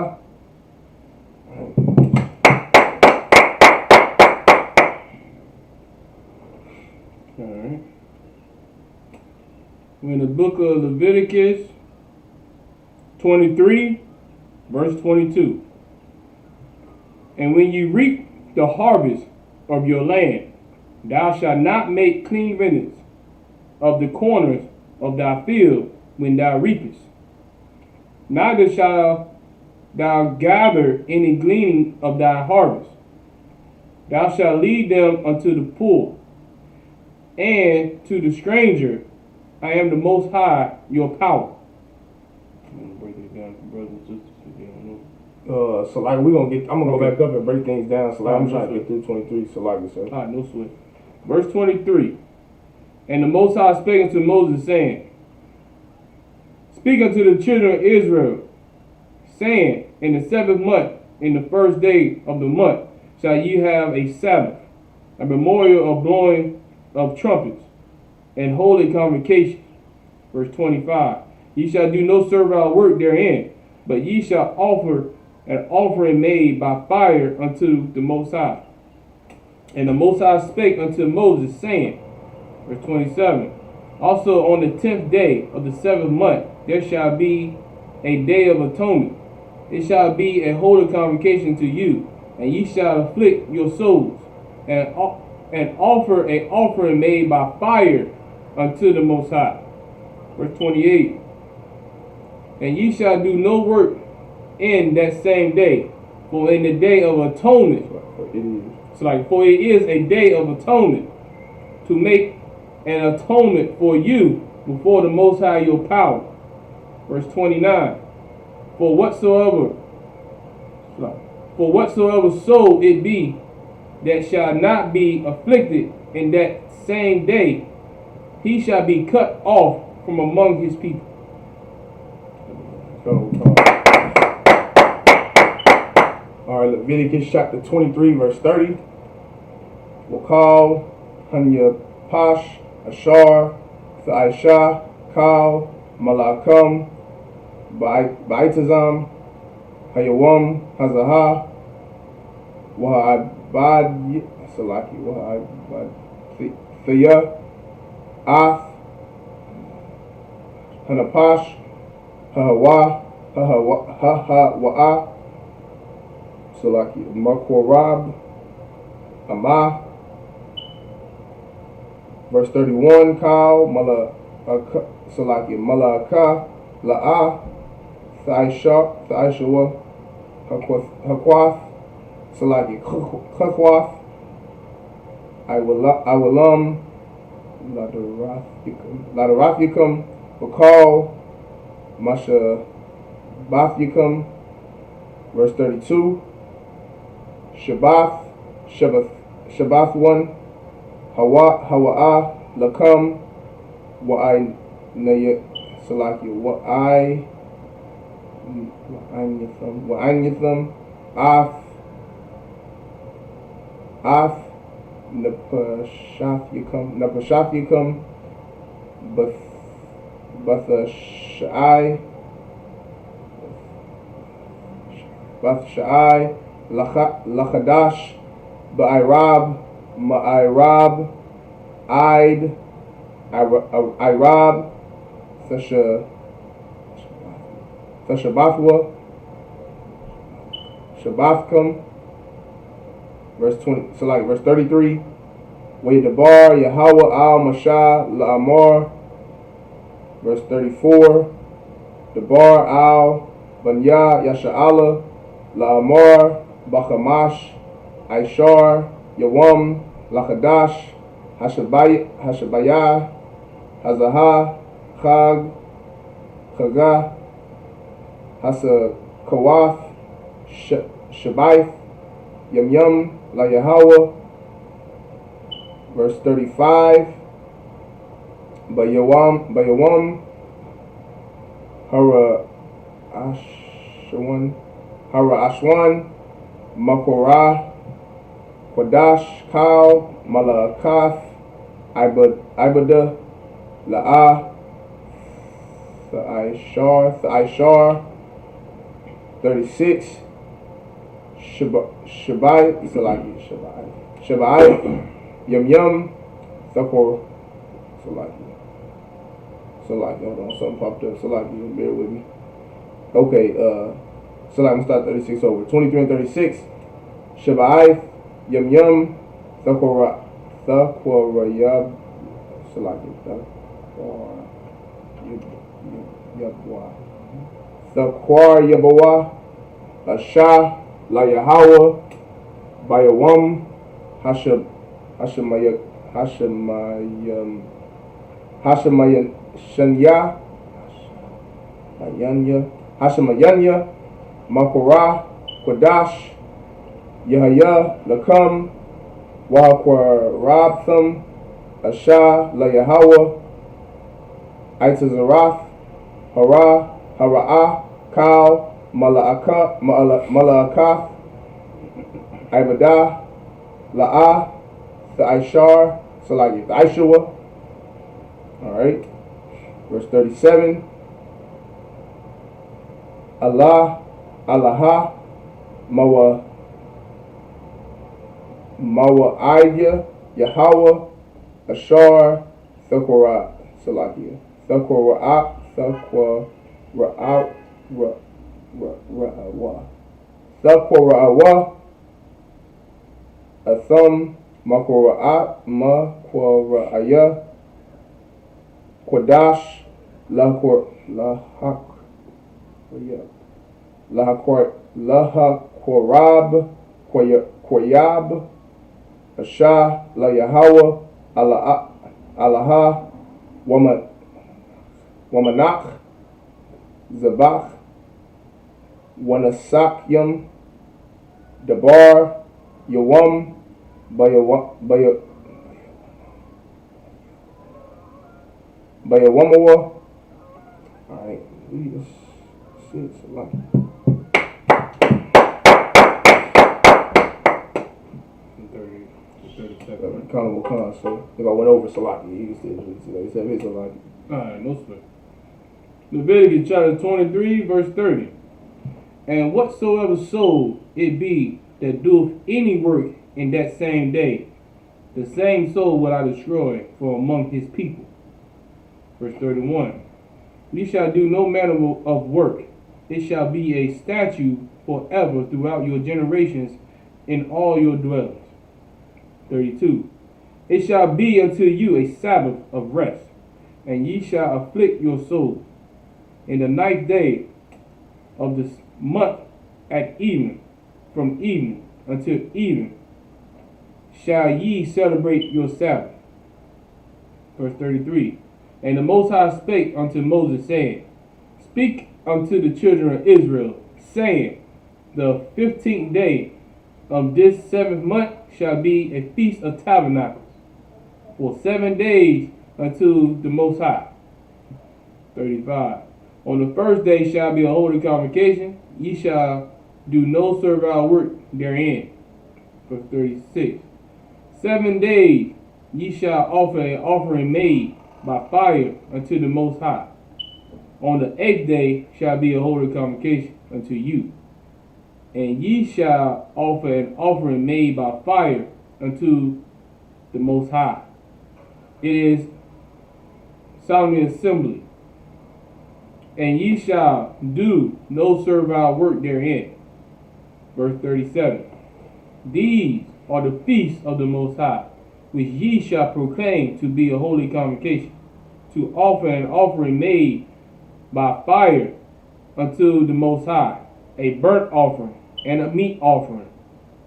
Alright. We're in the book of Leviticus 23, verse 22. And when you reap the harvest of your land, thou shalt not make clean remnants of the corners of thy field when thou reapest. Neither shalt thou gather any gleaning of thy harvest. Thou shalt lead them unto the poor, and to the stranger. I am the Most High, your power. I'm gonna break it down for brothers and sisters if they don't know. So like I'm gonna go back up and break things down. So like I'm trying to get through 23. So like I said. All right, no sweat. Verse 23. And the Most High spake unto Moses, saying, Speak unto the children of Israel, saying, In the 7th month, in the 1st day of the month, shall ye have a Sabbath, a memorial of blowing of trumpets, and holy convocation. Verse 25. Ye shall do no servile work therein, but ye shall offer an offering made by fire unto the Most High. And the Most High spake unto Moses, saying, verse 27, Also on the 10th day of the 7th month there shall be a day of atonement. It shall be a holy convocation to you, and ye shall afflict your souls, and offer an offering made by fire unto the Most High. Verse 28, And ye shall do no work in that same day, for in the day of atonement, for it is a day of atonement, to make an atonement for you before the Most High your power. Verse 29, For whatsoever soul it be that shall not be afflicted in that same day, he shall be cut off from among his people. So, all right, Leviticus chapter 23, verse 30. Wakal, Hanya Pash, Ashar, Thaisha, Kal, Malakam, Baitazam, Hayawam, Hazaha, Waha'abad, Salaki, Waha'abad, Thaya, Ath, Hanapash, Hahawa, Hahawa'a, Salaki, Makorab, Amah, verse 31, Kal, Salaki, Malaka, La'ah, Thaishawa, Hakwath, Salaki, Kakwath, Iwalam, Ladarathicum, Bakal, Masha Bathyicum, verse 32, Shabbath 1, Hawa'ah, Lakam, Wa'ai Salaki, Wa'anyitham, Ath, Napashafyicum, Bathshai, Lachadash, Ba'irab, Ma'irab, Id, Irab, Thashabathwa, Shabbathkum, verse 20, so like verse 33, Waydabar, Yahweh al Mashah, La'amor, verse 34, Debar al Banya, Yasha'ala, La'amor, Bachamash, Aishar, Yawam, Lachadash, Hashabayah, Hazahah, Chag, Chagah, Hasakawath, Shabaith, Yum, La Yahweh, verse 35, Bayawam, Hara Ashwan, Makorah, Quadash, Kal, Malakath, Ibada, La'ah, Tha'ishar, 36, Shabai, Yum, Thakor, Salaki, hold on, something popped up, Salaki, bear with me. Okay, Salaki, I'm gonna start 36 over. 23 and 36, Shabai, Yum, Thakorayab, Salaki, Thakwar Yabawa, Ashah, La Yahweh, Bayawam, Hashemayanya, Makorah, Quadash, Yahya, Lakam, Wahakwarabtham, Ashah, La Yahweh, Aitazarath, Hara'ah, Kal, Malakath, Ibadah, La'ah, Tha'ishar, Salaki, Tha'ishua. Alright. Verse 37. Allahah, Mawa'idya, Yahweh, Ashar, Thakora, Salakia. Thakora'awa, Atham, Makora'aya, Quadash, Lahakorab, Koyab, Ashah, La Yahweh, Allahah, Wamanach, Zabach, Wanasakyam, Debar, Yawam, Bayawamawa. Alright, read this shit. Salaki. Accountable con. So if I went over Salaki, he said it's Salaki. Alright, no sweat. Leviticus chapter 23, verse 30. And whatsoever soul it be that doeth any work in that same day, the same soul will I destroy from among his people. Verse 31. Ye shall do no manner of work. It shall be a statute forever throughout your generations in all your dwellings. 32. It shall be unto you a Sabbath of rest, and ye shall afflict your souls. In the 9th day of this month at even, from evening until even, shall ye celebrate your Sabbath. Verse 33. And the Most High spake unto Moses, saying, Speak unto the children of Israel, saying, The 15th day of this 7th month shall be a feast of tabernacles, for 7 days unto the Most High. 35. On the first day shall be a holy convocation, ye shall do no servile work therein. Verse 36. 7 days ye shall offer an offering made by fire unto the Most High. On the 8th day shall be a holy convocation unto you. And ye shall offer an offering made by fire unto the Most High. It is solemnly assembly. And ye shall do no servile work therein. Verse 37. These are the feasts of the Most High, which ye shall proclaim to be a holy convocation, to offer an offering made by fire unto the Most High, a burnt offering and a meat offering,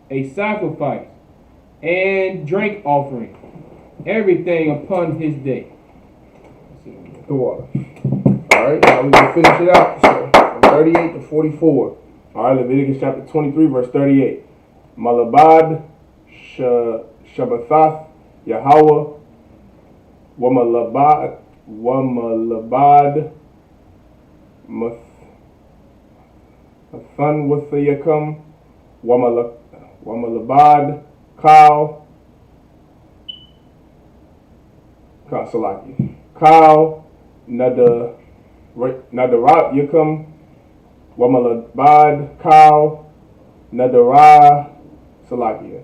a sacrifice and drink offering, everything upon his day. The water. Alright, now we're going to finish it out. So, from 38 to 44. Alright, Leviticus chapter 23, verse 38. Malabad Shabbathath Yahweh Wamalabad Mathan Wathayakam Wamalabad Kal Salaki Kal Nadarat Yakam Wamalabad Kal Nadara Salakia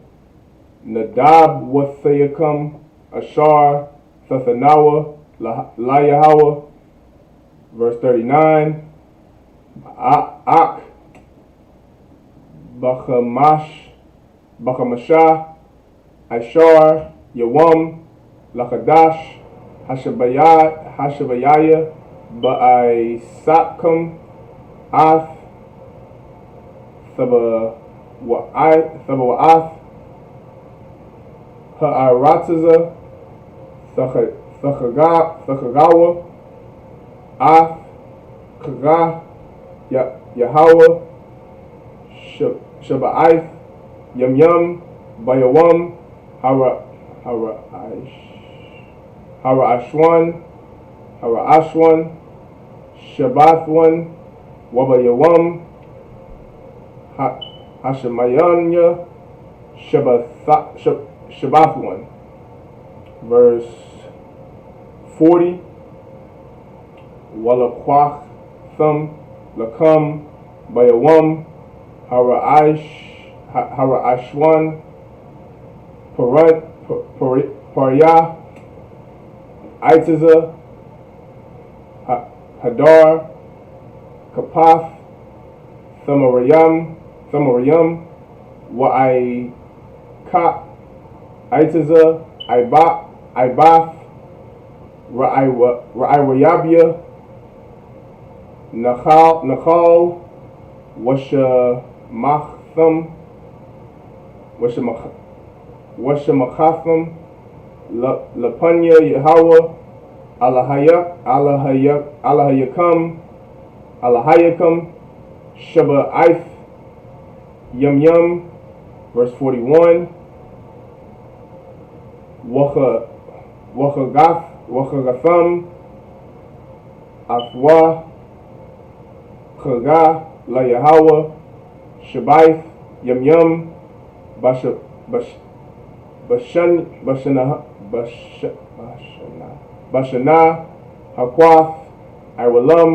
Nadab Wathayakam Ashar Sathanawa Layahawa. Verse 39. Ak Bachamashah Ashar Yawam Lakadash Hashabayaya Ba'isakam Ath Sabawa'ath Ha'arataza Thachagawa Ath Kaga Yahweh Shaba'ath Yam Bayawam Hara Ashwan Shabbathwan Wabayawam Hashemayanya Shabbathwan. Verse 40. Walakwach Thum Lakam Bayawam Hara Ashwan Parya Aitiza Hadar Kapath Thamarayam Wa'ai Aitiza Ibath Ra'aywayabia Nachal Washamachatham Lapanya Yahweh Alahayakam Shaba'ath Yam. Verse 41. Wachagatham, Afwa, Chaga, La Yahweh, Shabaith, Yum Yum, Bashana, Hakwath, Irelam,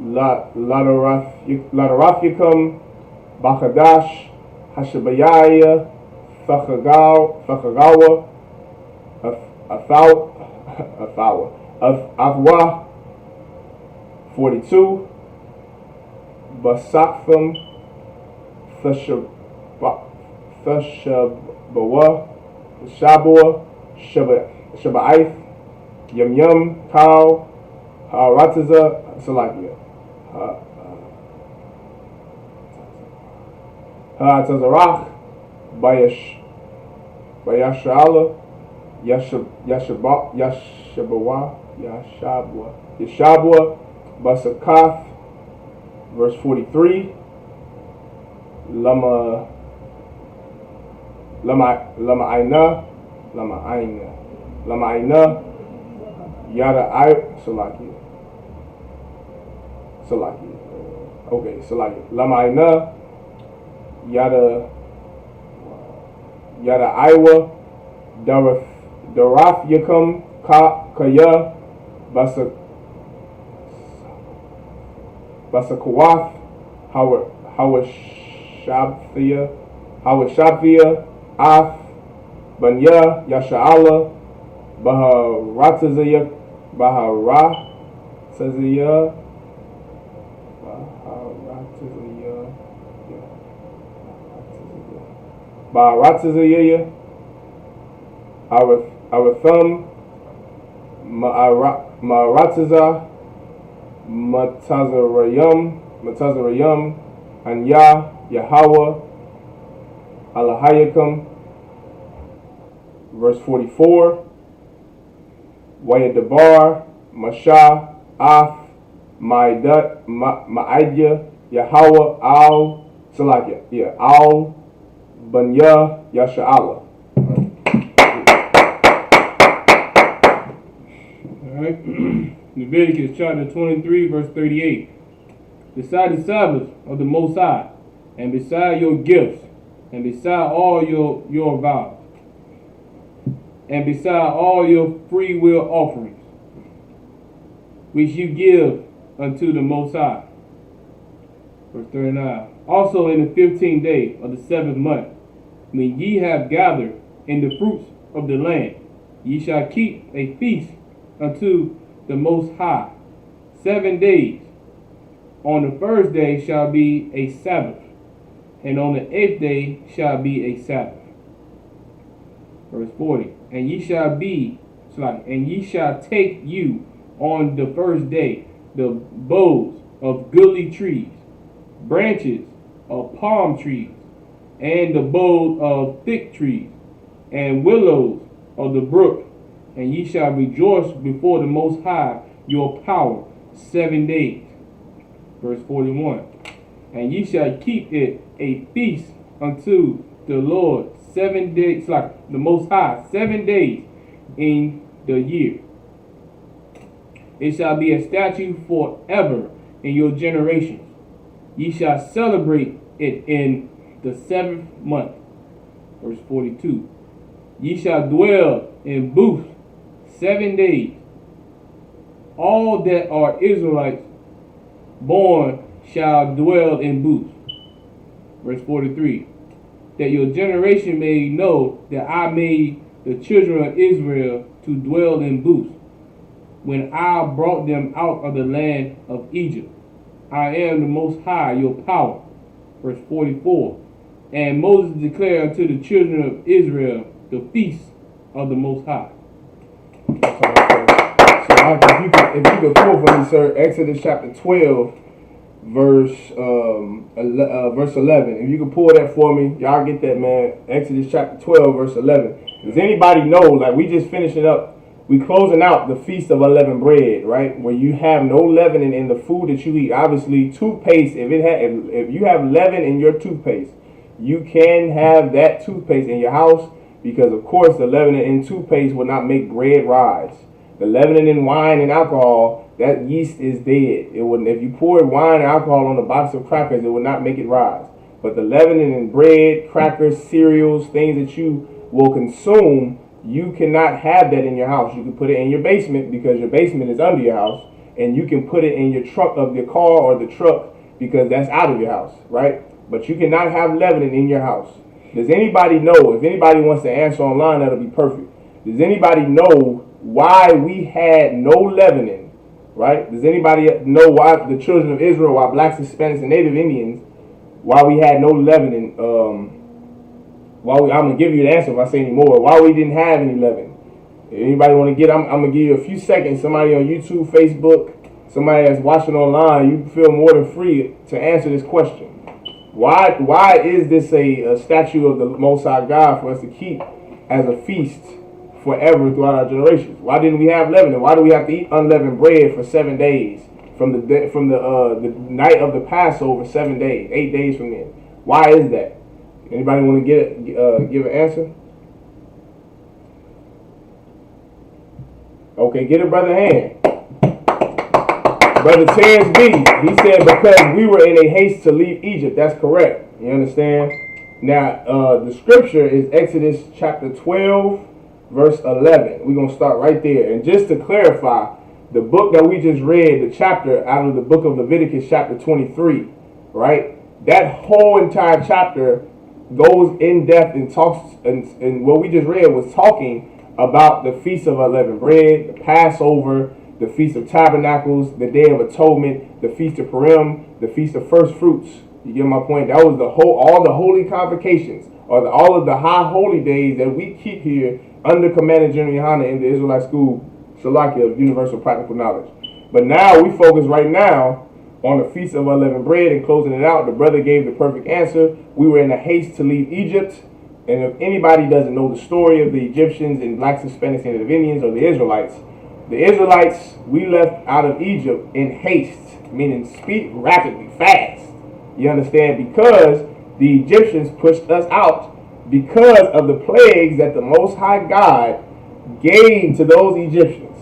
Ladarathicum, Bachadash, Hashabayaya, Thachagawa, Athwa, 42, Basaktham, Thashabawa, Shabua, Shaba'ith, Yum Yum, Kau, Ratiza, Salakia, Tazarach, Bayashala, Yashabwa, Basakath, verse 43, Lama Aina, Yada Salaki. Okay, Salaki. Lama Aina, Yada Iwa, Darath Yakum, Kaya, Basakawath, Hawashabthia, Ath, Banya, Yasha'ala, Baharatazaya, Aratham, Ma'arataza, Matazarayam, Anya, Yahweh, Alahayakum, verse 44, Wayadabar, Masha, Ath, Ma'idya, Yahweh, Al, Salakia, Al, Banya, Yasha'ala. Alright. Leviticus chapter 23, verse 38. Beside the Sabbath of the Most High, and beside your gifts, and beside all your vows, and beside all your free will offerings, which you give unto the Most High. Verse 39. Also in the 15th day of the 7th month, when ye have gathered in the fruits of the land, ye shall keep a feast unto the Most High 7 days. On the first day shall be a Sabbath, and on the 8th day shall be a Sabbath. Verse 40. And ye shall take you on the first day the boughs of goodly trees, branches of palm trees, and the boughs of thick trees, and willows of the brook, and ye shall rejoice before the Most High your power 7 days. Verse 41. And ye shall keep it a feast unto the Lord 7 days, like the Most High, 7 days in the year. It shall be a statute forever in your generations. Ye shall celebrate it in the 7th month. Verse 42. Ye shall dwell in booths 7 days. All that are Israelites born shall dwell in booths. Verse 43. That your generation may know that I made the children of Israel to dwell in booths, when I brought them out of the land of Egypt. I am the Most High, your power. Verse 44. And Moses declared unto the children of Israel the feast of the Most High. So if you could pull for me, sir, Exodus chapter 12, verse 11. If you could pull that for me, y'all get that, man. Exodus chapter 12, verse 11. Does anybody know, like, we just finishing up, we closing out the Feast of Unleavened Bread, right? Where you have no leavening in the food that you eat. Obviously, toothpaste, if you have leaven in your toothpaste, you can have that toothpaste in your house. because, of course, the leavening in toothpaste will not make bread rise. The leavening in wine and alcohol, that yeast is dead. It wouldn't. If you poured wine and alcohol on a box of crackers, it would not make it rise. But the leavening in bread, crackers, cereals, things that you will consume, you cannot have that in your house. You can put it in your basement because your basement is under your house, and you can put it in your trunk of your car or the truck because that's out of your house, right? But you cannot have leavening in your house. Does anybody know? If anybody wants to answer online, that'll be perfect. Does anybody know why we had no leavening, right? Does anybody know why the children of Israel, why blacks, Hispanics, and Native Indians, why we had no leavening? I'm gonna give you the answer if I say any more. Why we didn't have any leavening? If anybody want to get? I'm gonna give you a few seconds. Somebody on YouTube, Facebook, somebody that's watching online, you feel more than free to answer this question. Why is this a statue of the Most High God for us to keep as a feast forever throughout our generations? Why didn't we have leavening? Why do we have to eat unleavened bread for 7 days from the night of the Passover? 7 days, 8 days from then. Why is that? Anybody want to give an answer? Okay, get it, Brother Hand. Brother Terrence B, he said because we were in a haste to leave Egypt. That's correct. You understand? Now, the scripture is Exodus chapter 12, verse 11. We're going to start right there. And just to clarify, the book that we just read, the chapter out of the book of Leviticus chapter 23, right? That whole entire chapter goes in depth and talks, and what we just read was talking about the Feast of Unleavened Bread, the Passover, the Feast of Tabernacles, the Day of Atonement, the Feast of Purim, the Feast of First Fruits. You get my point? That was all the holy convocations, or all of the high holy days that we keep here under Commander General Yohana in the Israelite School, Shalakia of Universal Practical Knowledge. But now we focus right now on the Feast of Unleavened Bread and closing it out. The brother gave the perfect answer. We were in a haste to leave Egypt. And if anybody doesn't know the story of the Egyptians and blacks, Hispanics, and Native Indians, or the Israelites, we left out of Egypt in haste, meaning speed rapidly, fast. You understand? Because the Egyptians pushed us out because of the plagues that the Most High God gave to those Egyptians.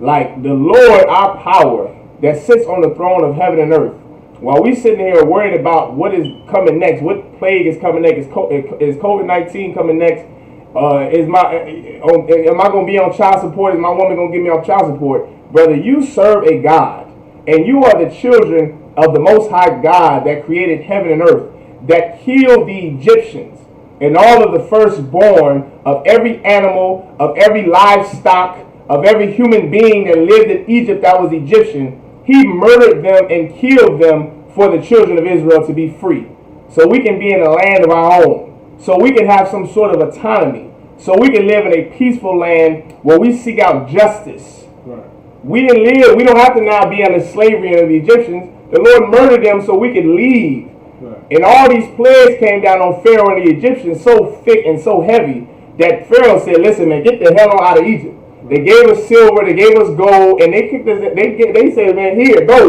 Like the Lord, our power, that sits on the throne of heaven and earth. While we sitting here worried about what is coming next, what plague is coming next, is COVID-19 coming next? Am I going to be on child support? Is my woman going to get me off child support? Brother, you serve a God, and you are the children of the Most High God that created heaven and earth, that killed the Egyptians and all of the firstborn of every animal, of every livestock, of every human being that lived in Egypt that was Egyptian. He murdered them and killed them for the children of Israel to be free. So we can be in a land of our own. So we can have some sort of autonomy. So we can live in a peaceful land where we seek out justice. Right. We don't have to now be under slavery under the Egyptians. The Lord murdered them so we could leave. Right. And all these plagues came down on Pharaoh and the Egyptians so thick and so heavy that Pharaoh said, listen, man, get the hell on out of Egypt. They gave us silver, they gave us gold, and they kicked us. They said, man, here, go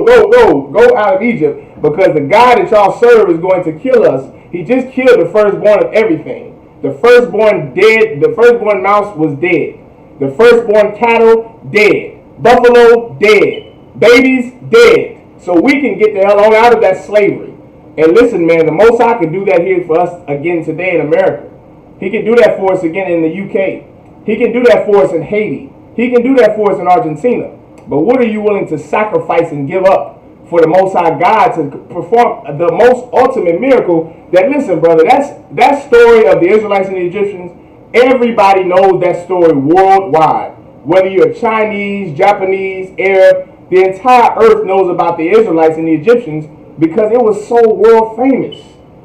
out of Egypt, because the God that y'all serve is going to kill us. He just killed the firstborn of everything. The firstborn dead. The firstborn mouse was dead. The firstborn cattle dead. Buffalo dead. Babies dead. So we can get the hell on out of that slavery. And listen, man, the Most High can do that here for us again today in America. He can do that for us again in the UK. He can do that for us in Haiti. He can do that for us in Argentina. But what are you willing to sacrifice and give up for the Most High God to perform the most ultimate miracle? That, listen, brother, that story of the Israelites and the Egyptians, everybody knows that story worldwide. Whether you're Chinese, Japanese, Arab, the entire earth knows about the Israelites and the Egyptians because it was so world famous.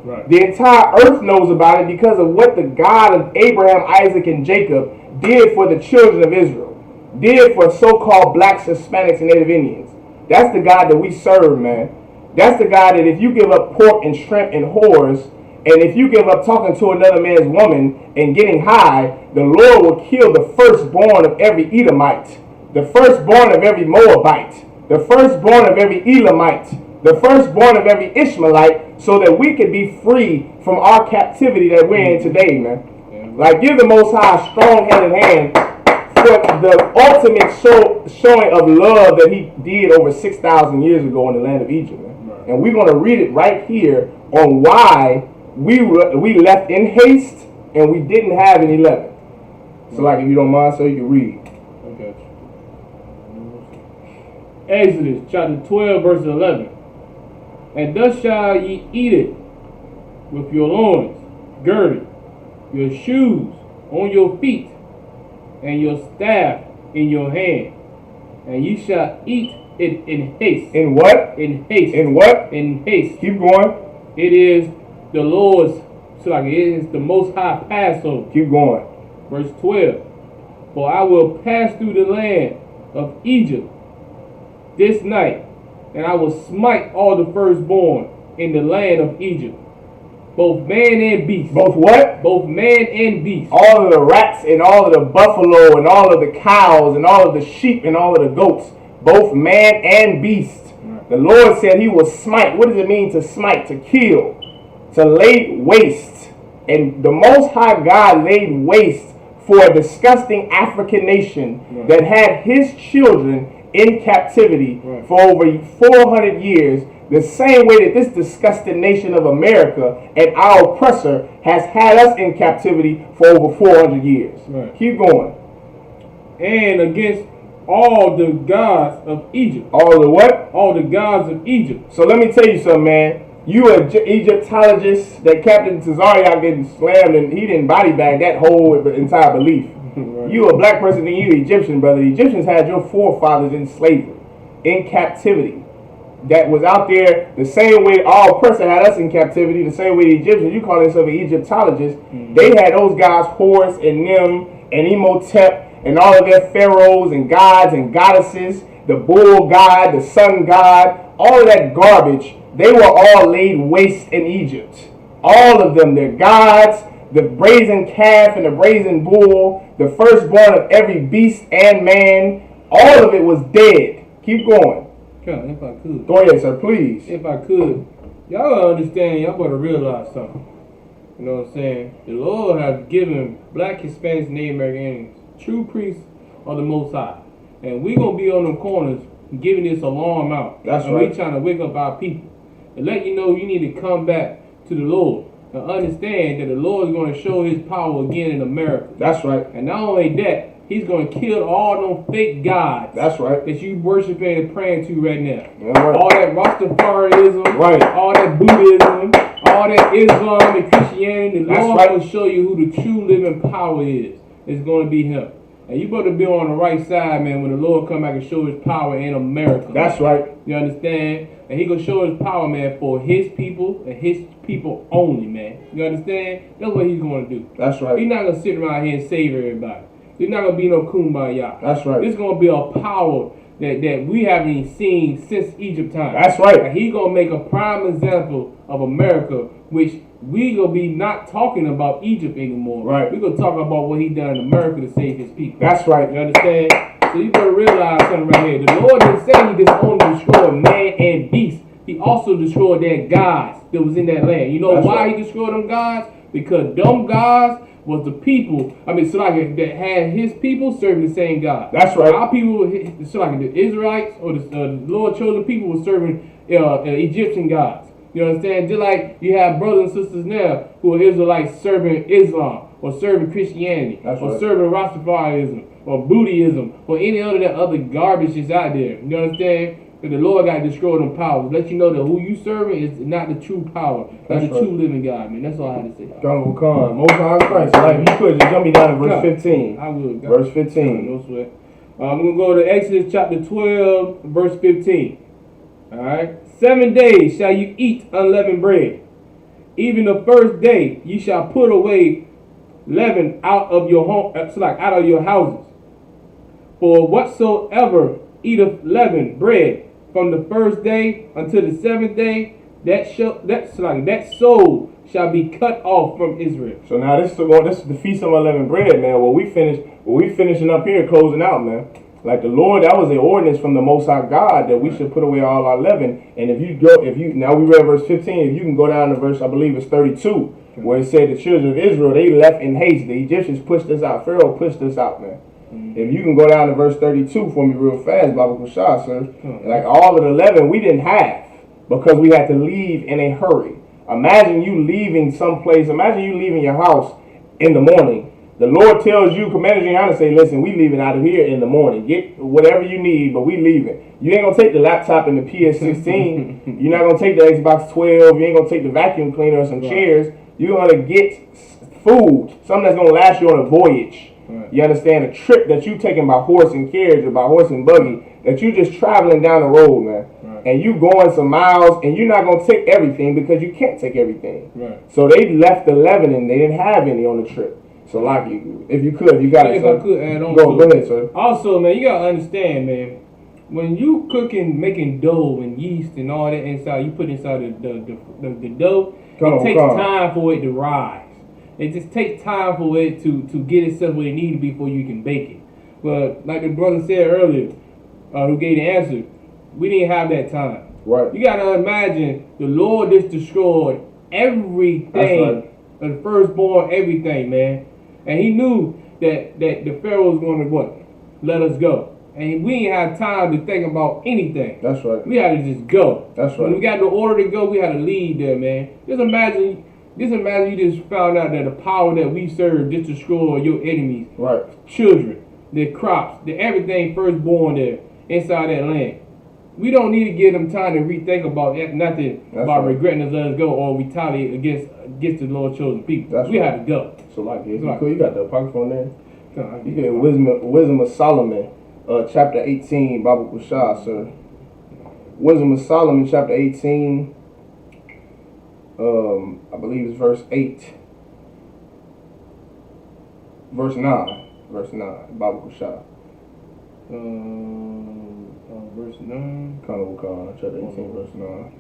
Right. The entire earth knows about it because of what the God of Abraham, Isaac, and Jacob did for the children of Israel, did for so-called blacks, Hispanics, and Native Indians. That's the God that we serve, man. That's the God that if you give up pork and shrimp and whores, and if you give up talking to another man's woman and getting high, the Lord will kill the firstborn of every Edomite, the firstborn of every Moabite, the firstborn of every Elamite, the firstborn of every Ishmaelite, so that we can be free from our captivity that we're in today, man. Like, give the Most High a strong-handed hand for the ultimate showing of love that he did over 6,000 years ago in the land of Egypt. Right. And we're going to read it right here on why we left in haste and we didn't have any leaven. So, like, if you don't mind, so you can read. Okay. Exodus chapter 12, verse 11. And thus shall ye eat it with your loins girded, your shoes on your feet, and your staff in your hand. And ye shall eat it in haste. In what? In haste. In what? In haste. Keep going. It is the Lord's, so like it is the Most High Passover. Keep going. Verse 12. For I will pass through the land of Egypt this night, and I will smite all the firstborn in the land of Egypt, both man and beast. Both what? Both man and beast. All of the rats and all of the buffalo and all of the cows and all of the sheep and all of the goats, both man and beast. Right. The Lord said he will smite. What does it mean to smite? To kill, to lay waste. And the Most High God laid waste for a disgusting African nation that had his children in captivity for over 400 years, the same way that this disgusting nation of America and our oppressor has had us in captivity for over 400 years. Right. Keep going. And against all the gods of Egypt. All the what? All the gods of Egypt. So let me tell you something, man. You an Egyptologist that Captain Tazariak didn't slam and he didn't body bag that whole entire belief. Right. You a black person and you Egyptian, brother. The Egyptians had your forefathers in slavery, in captivity. That was out there the same way our oppressor had us in captivity, the same way the Egyptians, you call yourself an Egyptologist, they had those guys, Horus and Nim and Imhotep and all of their pharaohs and gods and goddesses, the bull god, the sun god, all of that garbage. They were all laid waste in Egypt. All of them, their gods, the brazen calf and the brazen bull, the firstborn of every beast and man, all of it was dead. Keep going. If I could. Go ahead, sir, please. If I could. Y'all understand, y'all better realize something. You know what I'm saying? The Lord has given black, Hispanics, Native Americans true priests of the Most High. And we going to be on them corners giving this alarm out. That's and right. We trying to wake up our people. And let you know you need to come back to the Lord and understand that the Lord is going to show his power again in America. That's right. And not only that, he's going to kill all them fake gods. That's right. That you worshiping and praying to right now. Right. All that Rastafarianism, right. All that Buddhism, all that Islam and Christianity. The Lord will show you who the true living power is. It's going to be him. And you better be on the right side, man, when the Lord come back and show his power in America. That's right. You understand? And he gonna show his power, man, for his people and his people only, man. You understand? That's what he's gonna do. That's right. He's not gonna sit around here and save everybody. There's not gonna be no kumbaya. That's right. This gonna be a power that we haven't even seen since Egypt time. That's right. And he gonna make a prime example of America, which we gonna be not talking about Egypt anymore. Right. We gonna talk about what he done in America to save his people. That's right. You understand? So you better realize something right here. The Lord didn't say he just only destroyed man and beast. He also destroyed their gods that was in that land. You know why he destroyed them gods? Because them gods was the people. I mean, so like that had his people serving the same God. That's right. Our people, so like the Israelites or the Lord chosen people were serving Egyptian gods. You understand? Just like you have brothers and sisters now who are Israelites serving Islam or serving Christianity or serving Rastafarianism or Buddhism or any other garbage that's out there. You understand? That the Lord got to destroy them powers. Let you know that who you serving is not the true power, not the true living God, man. That's all I had to say. John Khan, Most High Christ. Like, you could just jump me down to verse 15. I will. Verse 15. No sweat. I'm going to go to Exodus chapter 12, verse 15. All right. 7 days shall you eat unleavened bread. Even the first day you shall put away leaven out of your home, out of your houses. For whatsoever eateth leavened bread from the first day until the seventh day, that soul shall be cut off from Israel. So now this is the feast of unleavened bread, man. What we finishing up here, closing out, man. Like the Lord, that was an ordinance from the Most High God that we should put away all our leaven. And now we read verse 15. If you can go down to verse, I believe it's 32. where it said the children of Israel, they left in haste. The Egyptians pushed us out. Pharaoh pushed us out, man. If you can go down to verse 32 for me real fast, Baba Kushah, sir. Like all of the 11 we didn't have because we had to leave in a hurry. Imagine you leaving someplace. Imagine you leaving your house in the morning. The Lord tells you, Commander Gianna, say, listen, we leaving out of here in the morning. Get whatever you need, but we leaving. You ain't going to take the laptop and the PS16. You're not going to take the Xbox 12. You ain't going to take the vacuum cleaner or some chairs. You're going to get food, something that's going to last you on a voyage. You understand? A trip that you taking by horse and carriage or by horse and buggy, that you just traveling down the road, man. And you going some miles, and you're not going to take everything because you can't take everything. So they left the Lebanon. They didn't have any on the trip. So, like, if you could, you got it. If I could add on go ahead, sir. Also, man, you got to understand, man, when you cooking, making dough and yeast and all that inside, you put inside the dough, it takes time for it to rise. It just takes time for it to get itself where it needs to be before you can bake it. But like the brother said earlier, who gave the answer, we didn't have that time. Right. You got to imagine the Lord just destroyed everything, the firstborn, everything, man. And he knew that the Pharaoh was going to what? Let us go. And we didn't have time to think about anything. That's right. We had to just go. That's right. When we got the order to go, we had to leave there, man. Just imagine you just found out that the power that we serve just destroyed your enemies. Right. Children, their crops, everything firstborn there inside that land. We don't need to give them time to rethink about nothing about regretting to let us go or retaliate against the Lord chosen people. We had to go. So like, you got the apocrypha on there. You get Wisdom of Solomon, chapter 18, Baba Kushah, sir. Wisdom of Solomon, chapter 18. I believe it's verse 8. Verse 9. Verse 9, Baba Kushah. Verse 9. Khan, chapter 18, verse 9.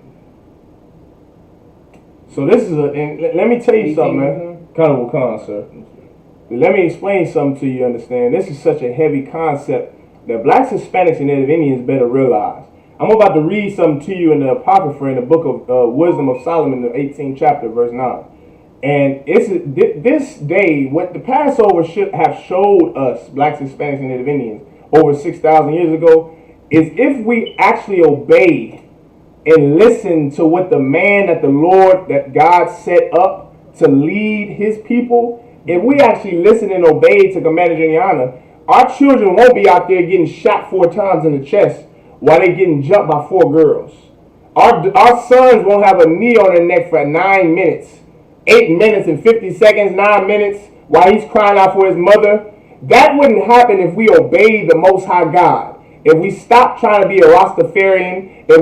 So this is and let me tell you something, man. Khan, sir. Let me explain something to you, understand. This is such a heavy concept that blacks, Hispanics, and Native Indians better realize. I'm about to read something to you in the Apocrypha in the book of Wisdom of Solomon, the 18th chapter, verse 9. And it's this day, what the Passover should have showed us, blacks, Hispanics, and Native Indians, over 6,000 years ago, is if we actually obey and listen to what the man that the Lord, that God set up to lead his people, if we actually listen and obey to Commander Juliana, our children won't be out there getting shot 4 times in the chest while they're getting jumped by 4 girls. Our sons won't have a knee on their neck for 9 minutes, 8 minutes and 50 seconds, 9 minutes, while he's crying out for his mother. That wouldn't happen if we obeyed the Most High God. If we stop trying to be a Rastafarian, if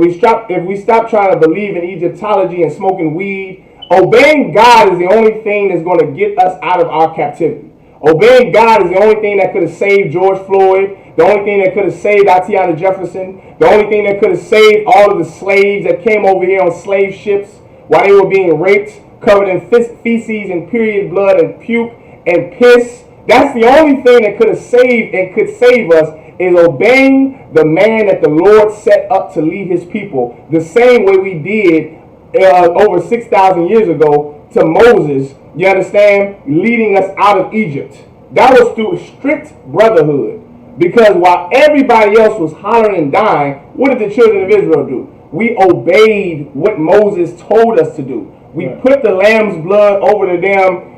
we stop trying to believe in Egyptology and smoking weed, obeying God is the only thing that's going to get us out of our captivity. Obeying God is the only thing that could have saved George Floyd, the only thing that could have saved Atiana Jefferson, the only thing that could have saved all of the slaves that came over here on slave ships while they were being raped, covered in feces and period blood and puke and piss. That's the only thing that could have saved and could save us, is obeying the man that the Lord set up to lead his people, the same way we did over 6,000 years ago to Moses, you understand, leading us out of Egypt. That was through strict brotherhood. Because while everybody else was hollering and dying, what did the children of Israel do? We obeyed what Moses told us to do. We put the lamb's blood over the damn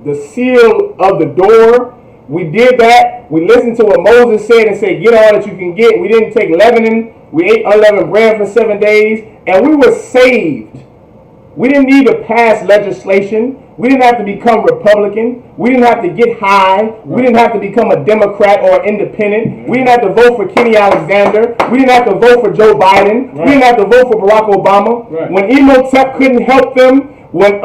the seal of the door. We did that. We listened to what Moses said and said, get all that you can get. We didn't take leavening. We ate unleavened bread for 7 days, and we were saved. We didn't need to pass legislation. We didn't have to become Republican. We didn't have to get high. We didn't have to become a Democrat or independent. We didn't have to vote for Kenny Alexander. We didn't have to vote for Joe Biden. We didn't have to vote for Barack Obama. When Imhotep couldn't help them, when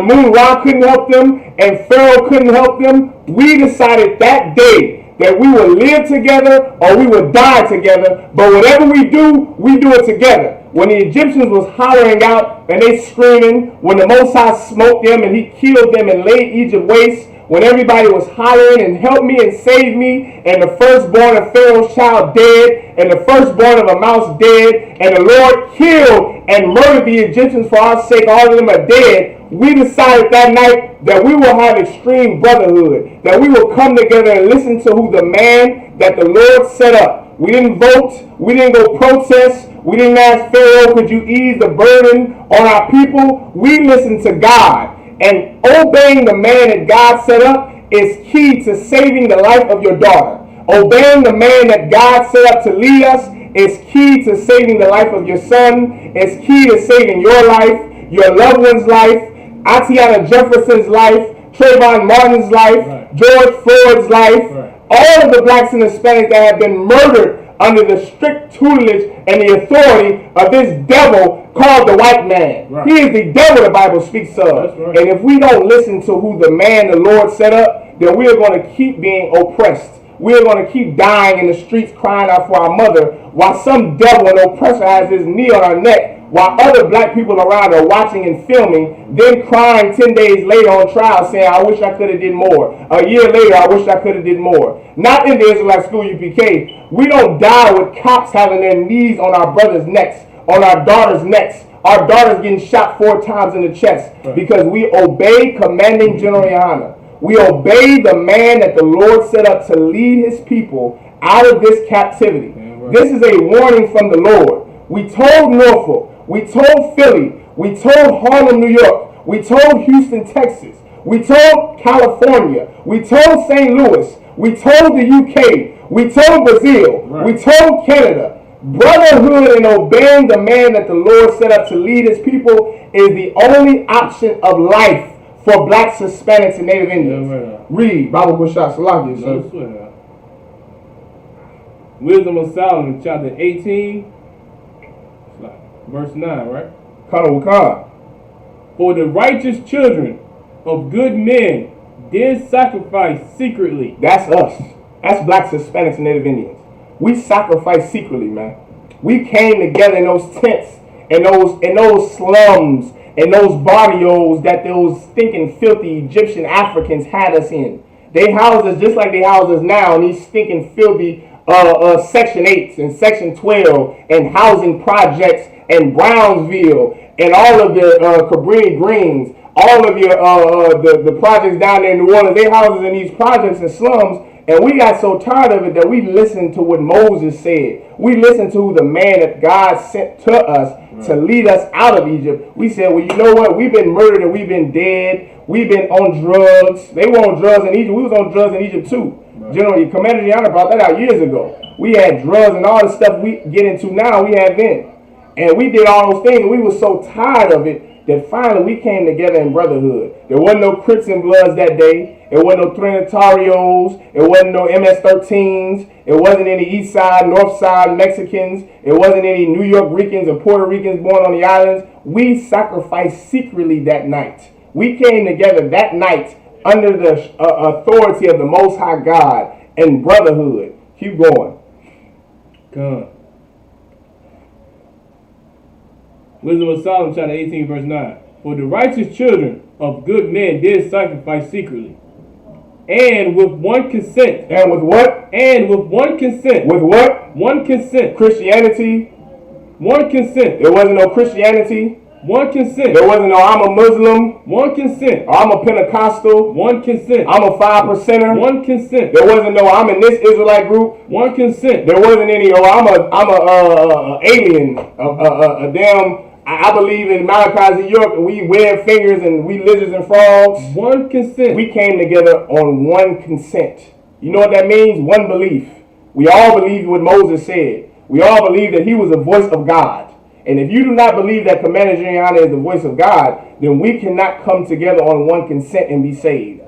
Moon Ra couldn't help them, and Pharaoh couldn't help them, we decided that day that we would live together or we would die together. But whatever we do it together. When the Egyptians was hollering out and they screaming, when the Most High smote them and he killed them and laid Egypt waste, when everybody was hollering and help me and save me, and the firstborn of Pharaoh's child dead, and the firstborn of a mouse dead, and the Lord killed and murdered the Egyptians for our sake, all of them are dead, we decided that night that we will have extreme brotherhood, that we will come together and listen to who the man that the Lord set up. We didn't vote, we didn't go protest, we didn't ask Pharaoh, could you ease the burden on our people? We listened to God. And obeying the man that God set up is key to saving the life of your daughter. Obeying the man that God set up to lead us is key to saving the life of your son. It's key to saving your life, your loved one's life, Atiana Jefferson's life, Trayvon Martin's life, right. George Floyd's life, right. All of the blacks and Hispanics that have been murdered under the strict tutelage and the authority of this devil called the white man. Right. He is the devil the Bible speaks of. Right. And if we don't listen to who the man the Lord set up, then we are going to keep being oppressed. We are going to keep dying in the streets crying out for our mother while some devil and oppressor has his knee on our neck, while other black people around are watching and filming, then crying 10 days later on trial saying, I wish I could have did more. A year later, I wish I could have did more. Not in the Israelite School UPK. We don't die with cops having their knees on our brothers' necks, on our daughters' necks. Our daughters getting shot 4 times in the chest because we obey Commanding General Yohana. We obey the man that the Lord set up to lead his people out of this captivity. This is a warning from the Lord. We told Norfolk, we told Philly, we told Harlem, New York, we told Houston, Texas, we told California, we told St. Louis, we told the UK, we told Brazil, we told Canada. Brotherhood and obeying the man that the Lord set up to lead his people is the only option of life for blacks, Hispanics, and Native Indians. Read Bible Kushah Salaki, sir. Wisdom of Solomon, chapter 18, verse 9, right? For the righteous children of good men did sacrifice secretly. That's us. That's blacks, Hispanics, and Native Indians. We sacrificed secretly, man. We came together in those tents, in those slums, in those barrios that those stinking, filthy Egyptian Africans had us in. They housed us just like they house us now in these stinking, filthy Section 8s and Section 12 and housing projects and Brownsville and all of the Cabrini Greens, all of your the projects down there in New Orleans. They house us in these projects and slums. And we got so tired of it that we listened to what Moses said. We listened to the man that God sent to us to lead us out of Egypt. We said, well, you know what? We've been murdered and we've been dead. We've been on drugs. They were on drugs in Egypt. We was on drugs in Egypt too. General Commander Gianna brought that out years ago. We had drugs and all the stuff we get into now, we had then. And we did all those things. And we were so tired of it that finally we came together in brotherhood. There wasn't no Crips and Bloods that day. It wasn't no Trinitarios. It wasn't no MS-13s. It wasn't any East Side, North Side Mexicans. It wasn't any New York Ricans or Puerto Ricans born on the islands. We sacrificed secretly that night. We came together that night under the authority of the Most High God and brotherhood. Keep going. Come. Wisdom of Solomon, chapter 18, verse 9. For the righteous children of good men did sacrifice secretly, and with one consent. And with what? And with one consent. With what? One consent. Christianity. One consent. There wasn't no Christianity. One consent. There wasn't no I'm a Muslim. One consent. I'm a Pentecostal. One consent. I'm a 5%er. One consent. There wasn't no I'm in this Israelite group. One consent. There wasn't any I'm a alien. A damn. I believe in Malachi, York, and we wear fingers and we lizards and frogs. One consent. We came together on one consent. You know what that means? One belief. We all believe what Moses said. We all believe that he was the voice of God. And if you do not believe that Commander Gianna is the voice of God, then we cannot come together on one consent and be saved.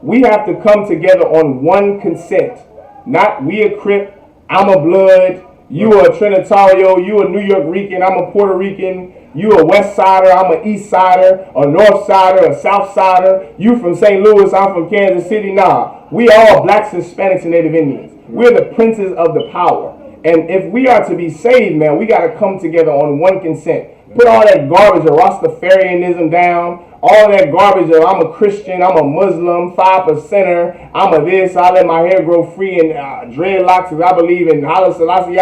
We have to come together on one consent. Not we a Crip, I'm a Blood, you a Trinitario, you a New York Rican, I'm a Puerto Rican, you a West Sider, I'm a East Sider, a North Sider, a South Sider, you from St. Louis, I'm from Kansas City. Nah, we all blacks, Hispanics, and Native Indians. We're the princes of the power. And if we are to be saved, man, we got to come together on one consent. Put all that garbage of Rastafarianism down, all that garbage of I'm a Christian, I'm a Muslim, 5%er, I'm a this, I let my hair grow free and dreadlocks as I believe in Haile Selassie.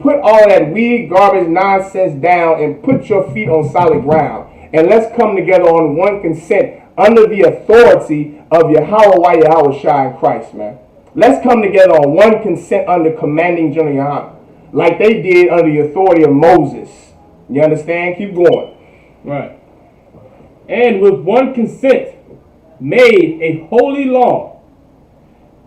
Put all that weed, garbage, nonsense down and put your feet on solid ground. And let's come together on one consent under the authority of Yahweh Shai Christ, man. Let's come together on one consent under commanding General Yahweh, like they did under the authority of Moses. You understand? Keep going. Right. And with one consent made a holy law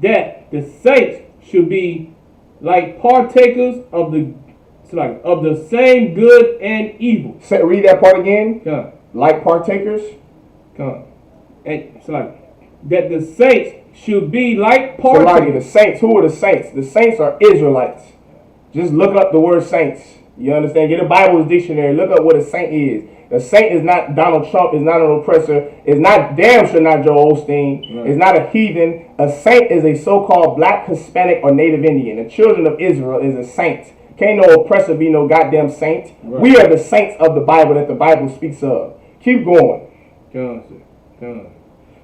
that the saints should be like partakers of the same good and evil. Read that part again. Come. Like partakers. Come. And it's like that the saints should be like partakers. So like the saints. Who are the saints? The saints are Israelites. Just look up the word saints. You understand? Get a Bible's dictionary. Look up what a saint is. A saint is not Donald Trump. Is not an oppressor. Is not damn sure not Joel Osteen. Right. Is not a heathen. A saint is a so-called black, Hispanic, or Native Indian. The children of Israel is a saint. Can't no oppressor be no goddamn saint. Right. We are the saints of the Bible that the Bible speaks of. Keep going. Come.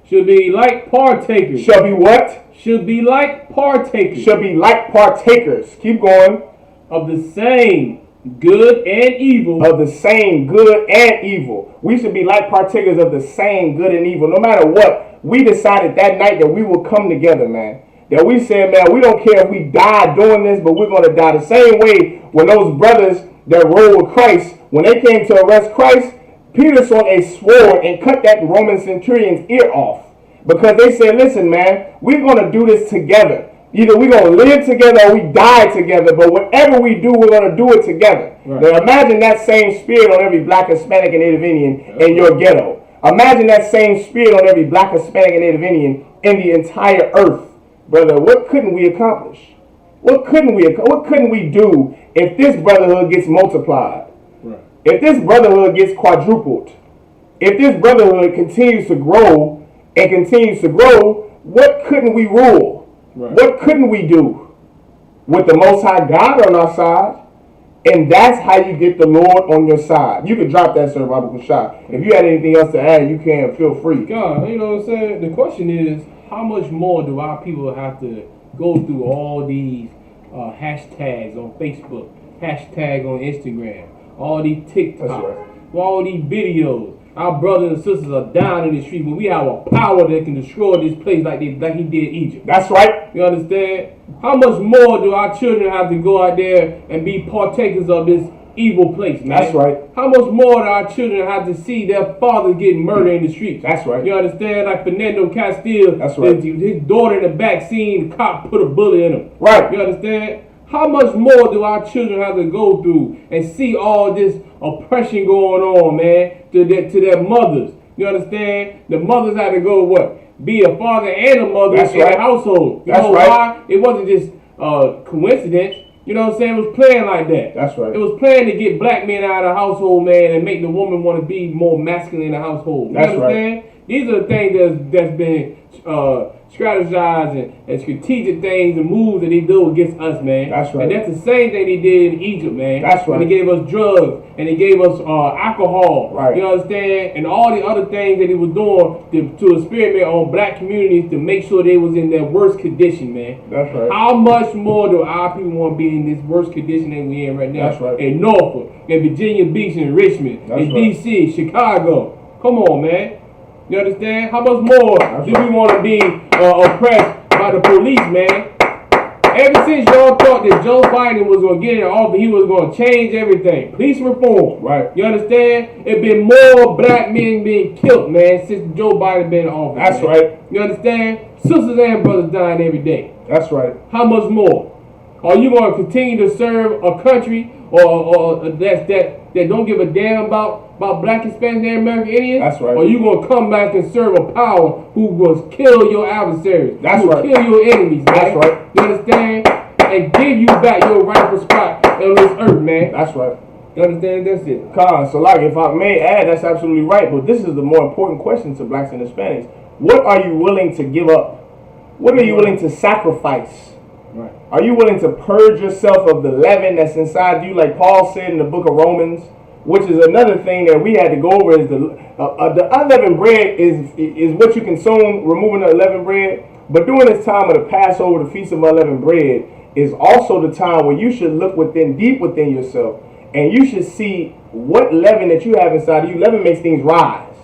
Should be like partakers. Shall be what? Should be like partakers. Shall be like partakers. Keep going. Of the same good and evil. Of the same good and evil. We should be like partakers of the same good and evil. No matter what, we decided that night that we will come together, man. That we said, man, we don't care if we die doing this, but we're going to die the same way when those brothers that rode with Christ, when they came to arrest Christ, Peter swung a sword and cut that Roman centurion's ear off. Because they said, listen, man, we're going to do this together. Either we're going to live together or we die together. But whatever we do, we're going to do it together. Right. Now imagine that same spirit on every black, Hispanic, and Native Indian in your ghetto. Imagine that same spirit on every black, Hispanic, and Native Indian in the entire earth. Brother, what couldn't we accomplish? What couldn't we do if this brotherhood gets multiplied? Right. If this brotherhood gets quadrupled? If this brotherhood continues to grow and continues to grow, what couldn't we rule? Right. What couldn't we do? With the Most High God on our side. And that's how you get the Lord on your side. You can drop that, Sir Robert Kushai. If you had anything else to add, you can. Feel free. God, you know what I'm saying? The question is, how much more do our people have to go through all these hashtags on Facebook, hashtag on Instagram, all these TikToks, right, all these videos? Our brothers and sisters are down in the street, but we have a power that can destroy this place like he did Egypt. That's right. You understand? How much more do our children have to go out there and be partakers of this evil place, man? That's right. How much more do our children have to see their fathers getting murdered in the streets? That's right. You understand? Like Fernando Castile, that's right, his daughter in the back scene, the cop put a bullet in him. Right. You understand? How much more do our children have to go through and see all this oppression going on, man, to their mothers? You understand? The mothers had to go what? Be a father and a mother in the household. You know why? It wasn't just coincidence. You know what I'm saying? It was playing like that. That's right. It was playing to get black men out of the household, man, and make the woman want to be more masculine in the household. You understand? Right. These are the things that's been strategized and strategic things and moves that they do against us, man. That's right. And that's the same thing they did in Egypt, man. That's right. And they gave us drugs and they gave us alcohol. Right. You understand? And all the other things that they was doing to experiment on black communities to make sure they was in their worst condition, man. That's right. How much more do our people want to be in this worst condition that we in right now? That's right. In Norfolk, in Virginia Beach, in Richmond, in D.C., Chicago. Come on, man. You understand? How much more do we want to be oppressed by the police, man? Ever since y'all thought that Joe Biden was going to get in office, he was going to change everything. Police reform. Right. You understand? It's been more black men being killed, man, since Joe Biden been in office. That's man. right. You understand? Sisters and brothers dying every day. That's right. How much more? Are you going to continue to serve a country or that don't give a damn about black, Hispanic, and American Indians? That's right. Or you going to come back and serve a power who will kill your adversaries? That's who right. Kill your enemies, man. That's right. You understand? And give you back your rightful spot on this earth, man. That's right. You understand? That's it. Khan, so like if I may add, that's absolutely right. But this is the more important question to blacks and Hispanics. What are you willing to give up? What are you willing to sacrifice? Right. Are you willing to purge yourself of the leaven that's inside you, like Paul said in the book of Romans, which is another thing that we had to go over. Is the unleavened bread is what you consume, removing the leavened bread. But during this time of the Passover, the Feast of Unleavened Bread, is also the time where you should look deep within yourself, and you should see what leaven that you have inside of you. Leaven makes things rise.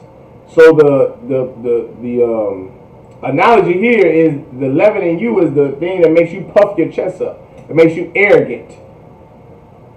So the analogy here is the leaven in you is the thing that makes you puff your chest up. It makes you arrogant.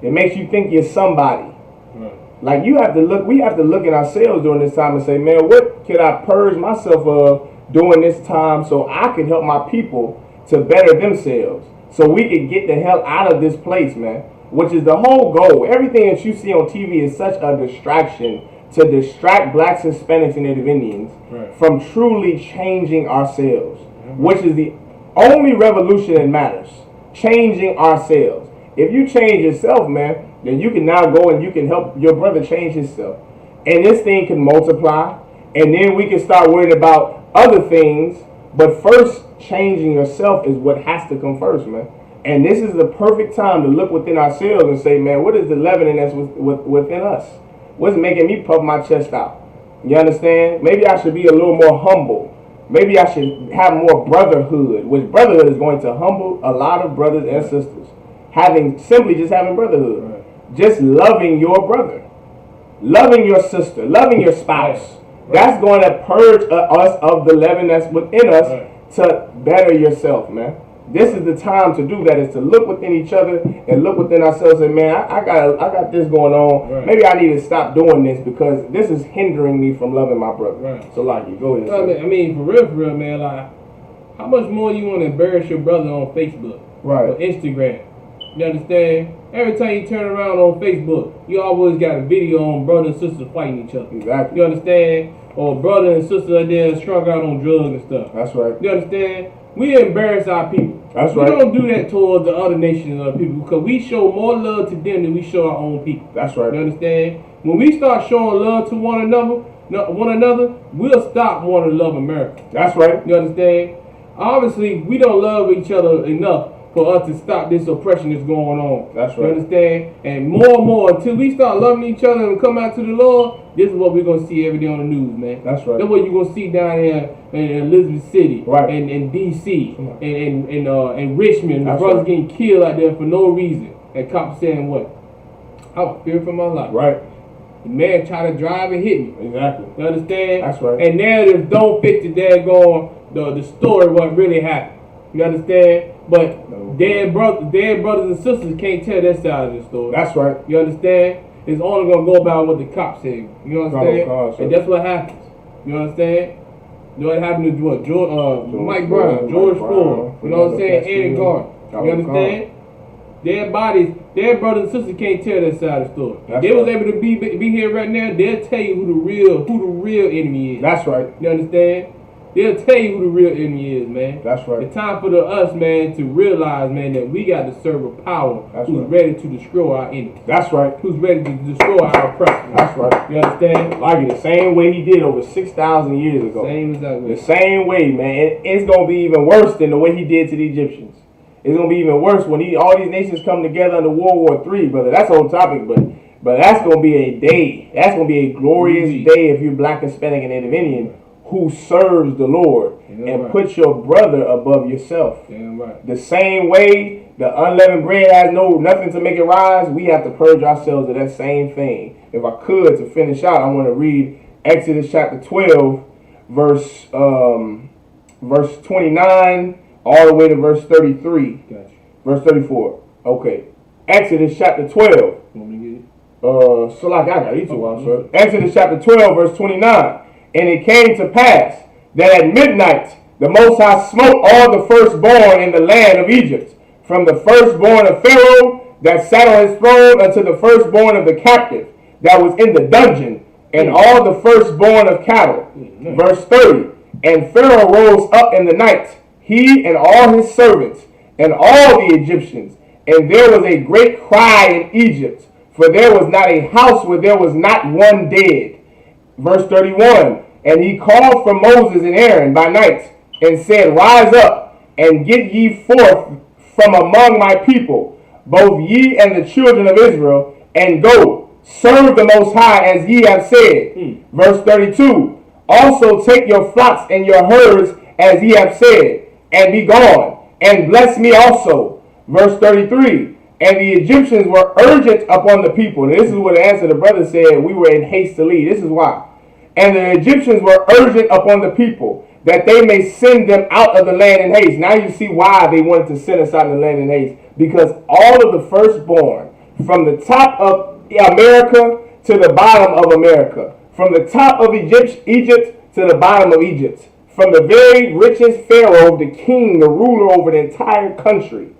It makes you think you're somebody. Right. Like we have to look at ourselves during this time and say, man, what can I purge myself of during this time so I can help my people to better themselves, so we can get the hell out of this place, man. Which is the whole goal. Everything that you see on TV is such a distraction to distract blacks, Hispanics, and Native Indians from truly changing ourselves, which is the only revolution that matters. Changing ourselves. If you change yourself, man, then you can now go and you can help your brother change himself. And this thing can multiply, and then we can start worrying about other things. But first, changing yourself is what has to come first, man. And this is the perfect time to look within ourselves and say, man, what is the leavening that's within us? What's making me puff my chest out? You understand? Maybe I should be a little more humble. Maybe I should have more brotherhood, which brotherhood is going to humble a lot of brothers and sisters. Simply just having brotherhood. Right. Just loving your brother. Loving your sister. Loving your spouse. Right. That's going to purge us of the leaven that's within us to better yourself, man. This is the time to do that, is to look within each other and look within ourselves and, man, I got this going on. Right. Maybe I need to stop doing this because this is hindering me from loving my brother. Right. So, like, you go ahead. I mean, for real, man, like, how much more you want to embarrass your brother on Facebook? Right. Or Instagram? You understand? Every time you turn around on Facebook, you always got a video on brother and sister fighting each other. Exactly. You understand? Or brother and sister are there strung out on drugs and stuff. That's right. You understand? We embarrass our people. That's right. We don't do that towards the other nations and other people because we show more love to them than we show our own people. That's right. You understand? When we start showing love to one another, we'll stop wanting to love America. That's right. You understand? Obviously, we don't love each other enough for us to stop this oppression that's going on. That's right. You understand? And more, until we start loving each other and come out to the Lord, this is what we're going to see every day on the news, man. That's right. That's what you're going to see down here in Elizabeth City, right, and D.C., and Richmond. The brothers getting killed out there for no reason. And cops saying what? I was fearing for my life. Right. The man tried to drive and hit me. Exactly. You understand? That's right. And narratives don't fit the daggone the story what really happened. You understand? But dead brothers and sisters can't tell that side of the story. That's right. You understand? It's only gonna go about what the cops say. You understand? And that's what happens. You understand? You know what happened to what? Mike Brown, George Floyd. You know what I'm saying? Eddie Garner. You understand? Their bodies, their brothers and sisters can't tell that side of the story. If they was able to be here right now, they'll tell you who the real enemy is. That's right. You understand? They'll tell you who the real enemy is, man. That's right. It's time for us, man, to realize, man, that we got to serve a power who's ready to destroy our enemies. That's right. Who's ready to destroy our oppressors. That's right. You understand? Like it the same way he did over 6,000 years ago. Same exactly. The same way, man. It's going to be even worse than the way he did to the Egyptians. It's going to be even worse when all these nations come together under World War III, brother. That's on topic, but that's going to be a day. That's going to be a glorious day if you're black, Hispanic, and Native Indian who serves the Lord and puts your brother above yourself. Right. The same way the unleavened bread has nothing to make it rise, we have to purge ourselves of that same thing. If I could, to finish out, I want to read Exodus chapter 12, verse 29, all the way to verse 33. Gotcha. Verse 34. Okay. Exodus chapter 12. So like I got each one, sir. Exodus chapter 12, verse 29. And it came to pass that at midnight the Most High smote all the firstborn in the land of Egypt, from the firstborn of Pharaoh that sat on his throne unto the firstborn of the captive that was in the dungeon, and all the firstborn of cattle. Verse 30. And Pharaoh rose up in the night, he and all his servants, and all the Egyptians, and there was a great cry in Egypt, for there was not a house where there was not one dead. Verse 31, and he called for Moses and Aaron by night, and said, Rise up, and get ye forth from among my people, both ye and the children of Israel, and go, Serve the Most High as ye have said. Verse 32. Also take your flocks and your herds as ye have said, and be gone, and bless me also. Verse 33. And the Egyptians were urgent upon the people. And this is what the answer the brother said, we were in haste to leave. This is why. And the Egyptians were urgent upon the people, that they may send them out of the land in haste. Now you see why they wanted to send us out of the land in haste. Because all of the firstborn, from the top of America to the bottom of America, from the top of Egypt to the bottom of Egypt, from the very richest Pharaoh, the king, the ruler over the entire country,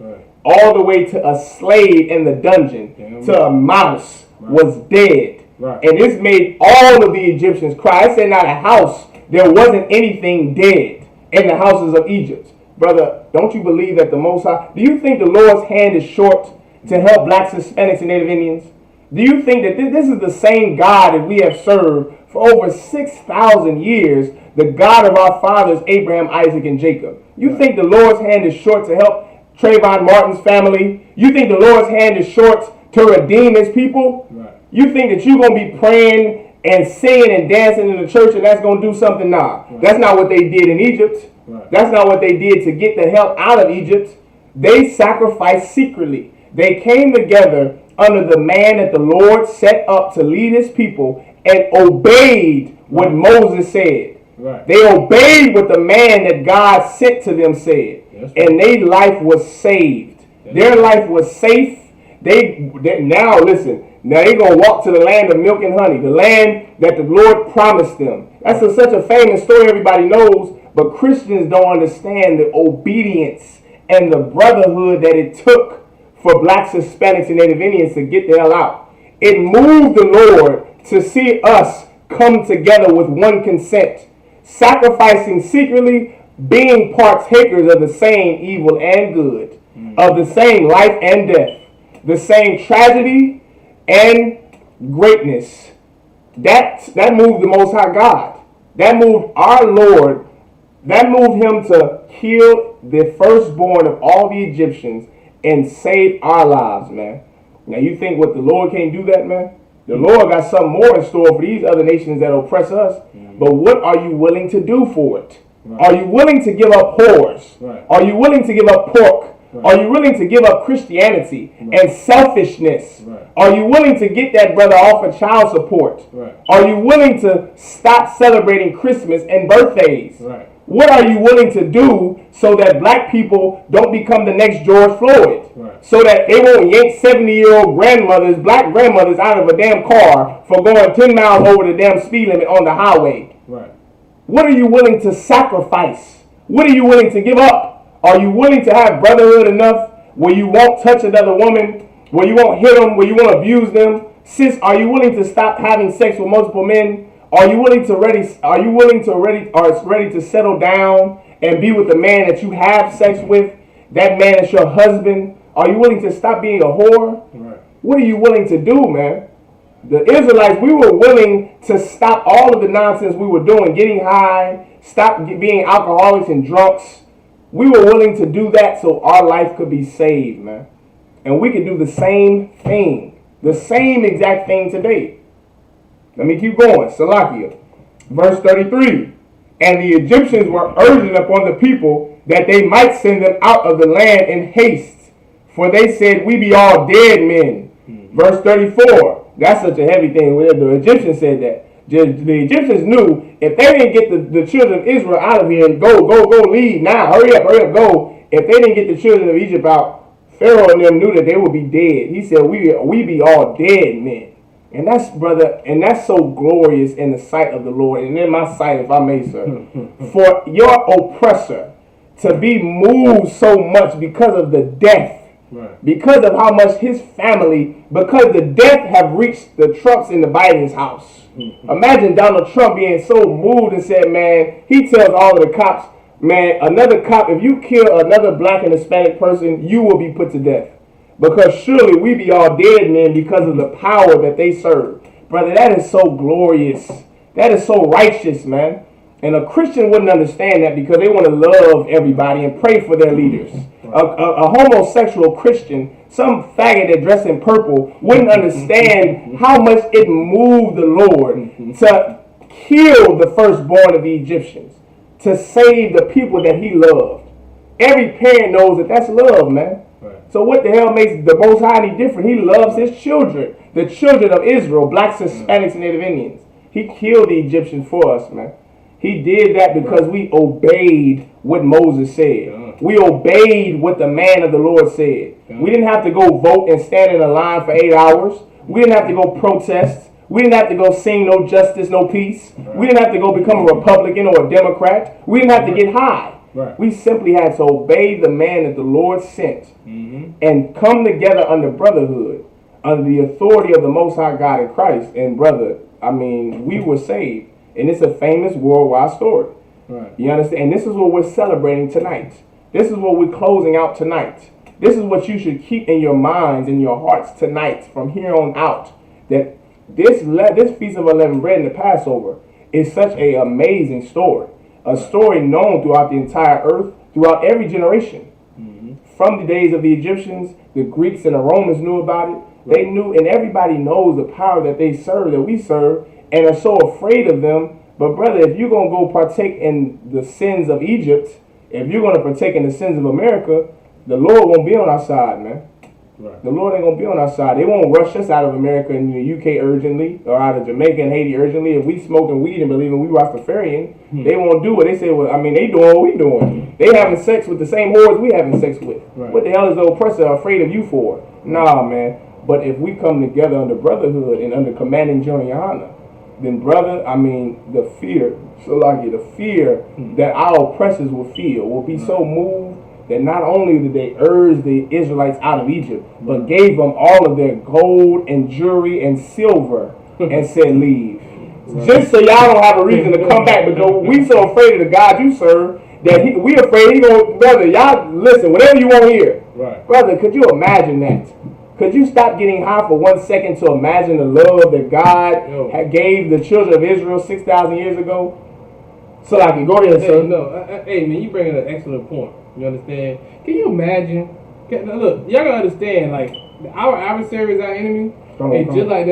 all the way to a slave in the dungeon, to a mouse, was dead. And this made all of the Egyptians cry. I said, not a house, there wasn't anything dead in the houses of Egypt. Brother, don't you believe that the Most High, do you think the Lord's hand is short to help blacks, Hispanics, and Native Indians? Do you think that this is the same God that we have served for over 6,000 years, the God of our fathers, Abraham, Isaac, and Jacob? You think the Lord's hand is short to help Trayvon Martin's family? You think the Lord's hand is short to redeem his people? You think that you're going to be praying and singing and dancing in the church and that's going to do something? Nah. That's not what they did in Egypt. That's not what they did to get the help out of Egypt. They sacrificed secretly. They came together under the man that the Lord set up to lead his people and obeyed what Moses said. They obeyed what the man that God sent to them said. And their life was saved. Their life was safe. Now listen. Now they're going to walk to the land of milk and honey, the land that the Lord promised them. That's such a famous story everybody knows, but Christians don't understand the obedience and the brotherhood that it took for blacks, Hispanics, and Native Indians to get the hell out. It moved the Lord to see us come together with one consent, sacrificing secretly, being partakers of the same evil and good, of the same life and death, the same tragedy and greatness. That moved the Most High God. That moved our Lord. That moved him to kill the firstborn of all the Egyptians and save our lives, man. Now you think what the Lord can't do that, man? The Lord got something more in store for these other nations that oppress us. But what are you willing to do for it? Are you willing to give up whores? Are you willing to give up pork? Are you willing to give up Christianity and selfishness? Are you willing to get that brother off of child support? Are you willing to stop celebrating Christmas and birthdays? What are you willing to do so that black people don't become the next George Floyd? So that they won't yank 70-year-old grandmothers, black grandmothers, out of a damn car for going 10 miles over the damn speed limit on the highway? What are you willing to sacrifice? What are you willing to give up? Are you willing to have brotherhood enough where you won't touch another woman, where you won't hit them, where you won't abuse them? Sis, are you willing to stop having sex with multiple men? Are you ready to settle down and be with the man that you have sex with? That man is your husband. Are you willing to stop being a whore? What are you willing to do, man? The Israelites, we were willing to stop all of the nonsense we were doing, getting high, stop being alcoholics and drunks. We were willing to do that so our life could be saved, man. And we could do the same thing, the same exact thing today. Let me keep going. Salakia. Verse 33. And the Egyptians were urging upon the people that they might send them out of the land in haste. For they said, we be all dead men. Verse 34. That's such a heavy thing. The Egyptians said that. The Egyptians knew if they didn't get the children of Israel out of here and go, leave now, hurry up, go. If they didn't get the children of Egypt out, Pharaoh and them knew that they would be dead. He said, we be all dead men. And that's, brother, and that's so glorious in the sight of the Lord, and in my sight, if I may, sir. For your oppressor to be moved so much because of the death, because of how much his family, because the death have reached the Trumps in the Biden's house. Imagine Donald Trump being so moved and said, man, he tells all of the cops, man, another cop, if you kill another black and Hispanic person, you will be put to death. Because surely we be all dead men because of the power that they serve. Brother, that is so glorious. That is so righteous, man. And a Christian wouldn't understand that because they want to love everybody and pray for their leaders. A homosexual Christian, some faggot that dressed in purple, wouldn't understand how much it moved the Lord to kill the firstborn of the Egyptians, to save the people that he loved. Every parent knows that that's love, man. Right. So what the hell makes the Most High any different? He loves his children, the children of Israel, blacks, Hispanics, and Native Indians. He killed the Egyptians for us, man. He did that because we obeyed what Moses said. We obeyed what the man of the Lord said. We didn't have to go vote and stand in a line for 8 hours. We didn't have to go protest. We didn't have to go sing no justice, no peace. We didn't have to go become a Republican or a Democrat. We didn't have to get high. We simply had to obey the man that the Lord sent and come together under brotherhood, under the authority of the Most High God in Christ. And brother, I mean, we were saved. And it's a famous worldwide story. Right. You understand? And this is what we're celebrating tonight. This is what we're closing out tonight. This is what you should keep in your minds and your hearts tonight from here on out. That this Feast of Unleavened Bread and the Passover is such an amazing story. A story known throughout the entire earth, throughout every generation. From the days of the Egyptians, the Greeks and the Romans knew about it. They knew, and everybody knows the power that they serve, that we serve, and are so afraid of them. But brother, if you're going to go partake in the sins of Egypt, if you're going to partake in the sins of America, the Lord won't be on our side, man. Right. The Lord ain't going to be on our side. They won't rush us out of America and the UK urgently, or out of Jamaica and Haiti urgently. If we smoking weed and believing we Rastafarian, they won't do it. They say, well, I mean, they doing what we doing. They having sex with the same whores we having sex with. Right. What the hell is the oppressor afraid of you for? Nah, man. But if we come together under brotherhood and under commanding Johnnyana, then brother, I mean, the fear that our oppressors will feel will be so moved that not only did they urge the Israelites out of Egypt, but gave them all of their gold and jewelry and silver and said, leave. Just so y'all don't have a reason to come back. But we so afraid of the God you serve that we afraid he gonna, brother, y'all listen, whatever you want to hear. Right. Brother, could you imagine that? Could you stop getting high for 1 second to imagine the love that God had gave the children of Israel 6,000 years ago? So I can go ahead, sir. Hey, man, you bring in an excellent point. You understand? Can you imagine? Look, y'all gotta understand, like, our adversary is our enemy. And just like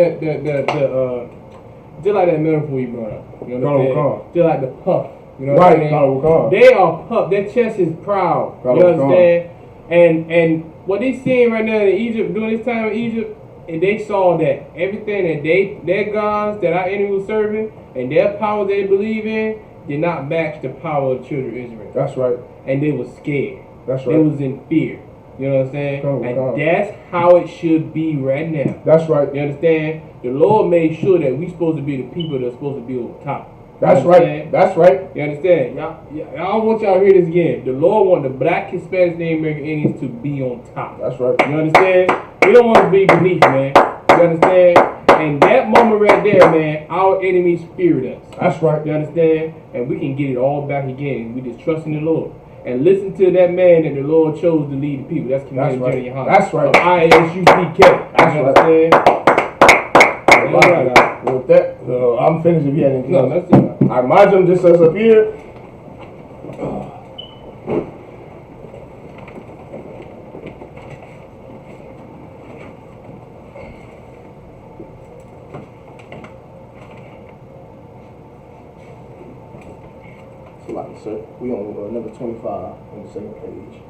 just like that metaphor you brought up. You understand? Just like the puff. You know what I mean? They are puffed. Their chest is proud. You understand? And what they seeing right now in Egypt, during this time in Egypt, and they saw that everything that their gods that our enemy was serving and their power they believe in did not match the power of the children of Israel. That's right. And they was scared. That's right. They was in fear. You know what I'm saying? That's how it should be right now. That's right. You understand? The Lord made sure that we supposed to be the people that's supposed to be on top. That's right. That's right. You understand? Y'all want y'all to hear this again. The Lord want the black, Hispanics, Native American Indians to be on top. That's right. You understand? We don't want to be beneath, man. You understand? And that moment right there, man, our enemies feared us. That's right. You understand? And we can get it all back again. We just trust in the Lord. And listen to that man that the Lord chose to lead the people. That's Commander General Yohana. That's right. ISUPK. That's right. All right. With that, I'm finished if you had anything. No, that's it. All right, my gym just says up here. It's a lot, sir. We on number 25 on the second page.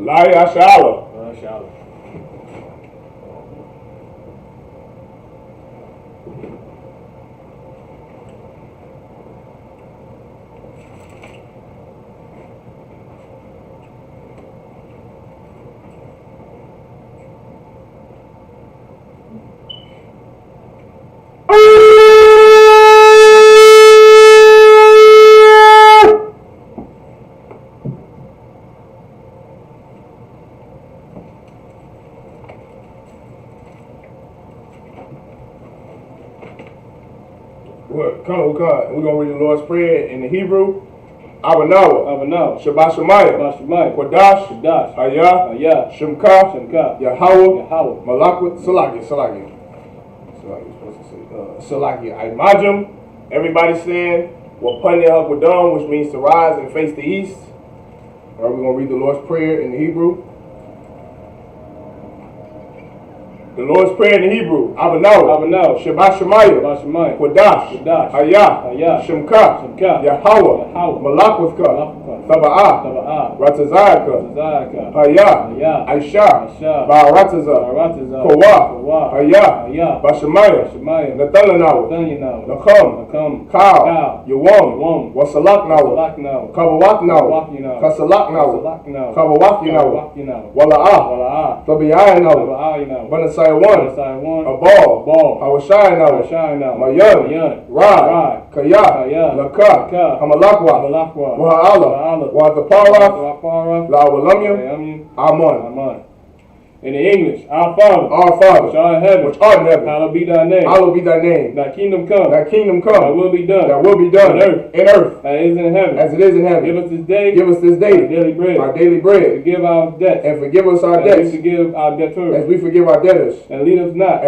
Laya Shala. we're going to read the Lord's Prayer in the Hebrew. Abanawa, Shabbat Shemayah, Kodash, Hayah, Shemka, Yahweh, Malakwit, Salakia, Imajim. Everybody saying, Wapanya Hakwadam, which means to rise and face the east. All right, we're going to read the Lord's Prayer in the Hebrew. The Lord's Prayer in the Hebrew. Abanawa, Shabbat Shemayah, Kodash, Hayah, Shemka, Yahweh, Malakwithka, Thaba'ah, Ratazayaka, Hayah, Aisha, Ba'arataza, Kowa, Hayah, Bashemayah, Nathalanawa, Nakam, Kal, Yawam, Wasalaknawa, Kabawaknawa, Kasalaknawa, Kabawaknawa, Wala'ah, Thabi'ayanawa, Banasai one, a ball, Hawashai now, Mayan, Ra, Kaya, Laka, Hamalakwa, Waha'ala, Wathapara, La Walamya, Aman. In the English, our Father, which art in heaven, hallowed be thy name. Thy kingdom come. Thy will be done. In earth, as it is in heaven. Give us this day. Our daily bread. Forgive our debts. And forgive us our debts. As we forgive our debtors. As we forgive our debtors. And lead us not.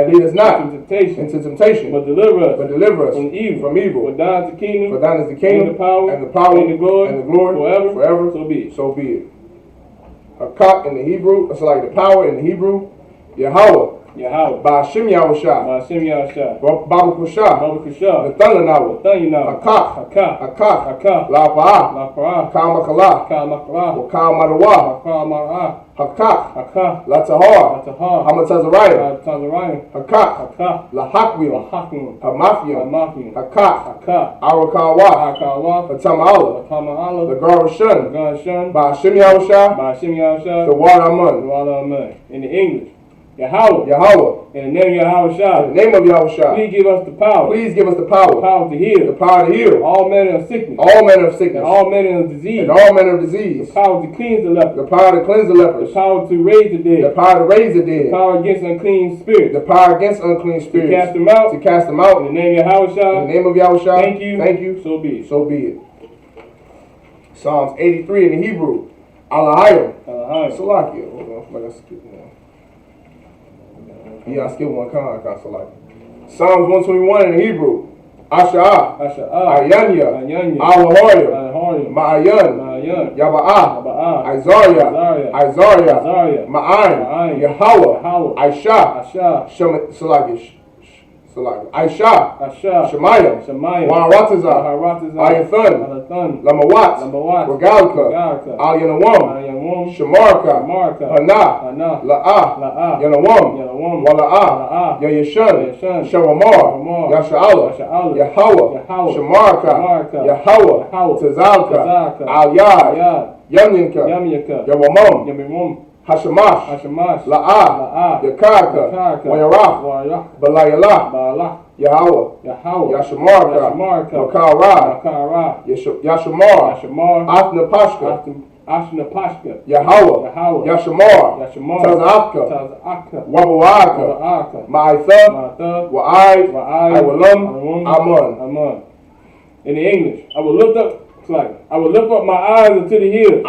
Into temptation. But deliver us. From evil. For thine is the kingdom. And the power. And the glory. Forever. So be it. Hakak in the Hebrew, it's like the power in the Hebrew. Yahweh. Ba'ashim Yahushua. Baba Kusha. Nathalanawa. Hakak. La'pa'ah. Kal Makala. Kal Madawa. Hakak. Latahar. Hamatazariah. Hakak. Lahakwium. Hamafium. Hakak. Arakawa. Hatama'ala. The Garashun. Ba'ashim Yahushua. The water Amun. In the English, Yahweh. In the name of Yahushua. Please give us the power. The power to heal. All manner of sickness. And all manner of disease. The power to cleanse the leper. The power to raise the dead. The power against unclean spirits. To cast them out. In the name of Yahushua. Thank you. So be it. Psalms 83 in the Hebrew. Alahayim. Salakia. Hold on, I feel like I skipped one. Yeah, I skipped one. Salakia. Psalms 121 in the Hebrew. Asha'ah. Ayanya. Alahoya. Ma'ayan. Yaba'ah. Isaiah. Ma'ayin. Yahweh. Aisha. Aisha, Shemayah, Wa'arataza, Ayathan, Lamawat, Regalka, Al-Yanawam, Shemarka, Hana, La'ah, Yanawam, Wala'ah, Yayashan, Shawamar, Yasha'ala, Yahweh, Shemarka, Yahweh, Tazalka, Al-Yad, Yamyinka, Yawamam, Hashamash, La'ah, Yakarka, Wayarach, Balayala, Yahweh, Yashamarka, Makara, Yashamar, Ashnapashka, Yahweh, Yashamar, Tazakka, Wabawaka, Ma'itha, Wa'ai, Iwalam, Amun. In the English, I will lift up my eyes into the hills.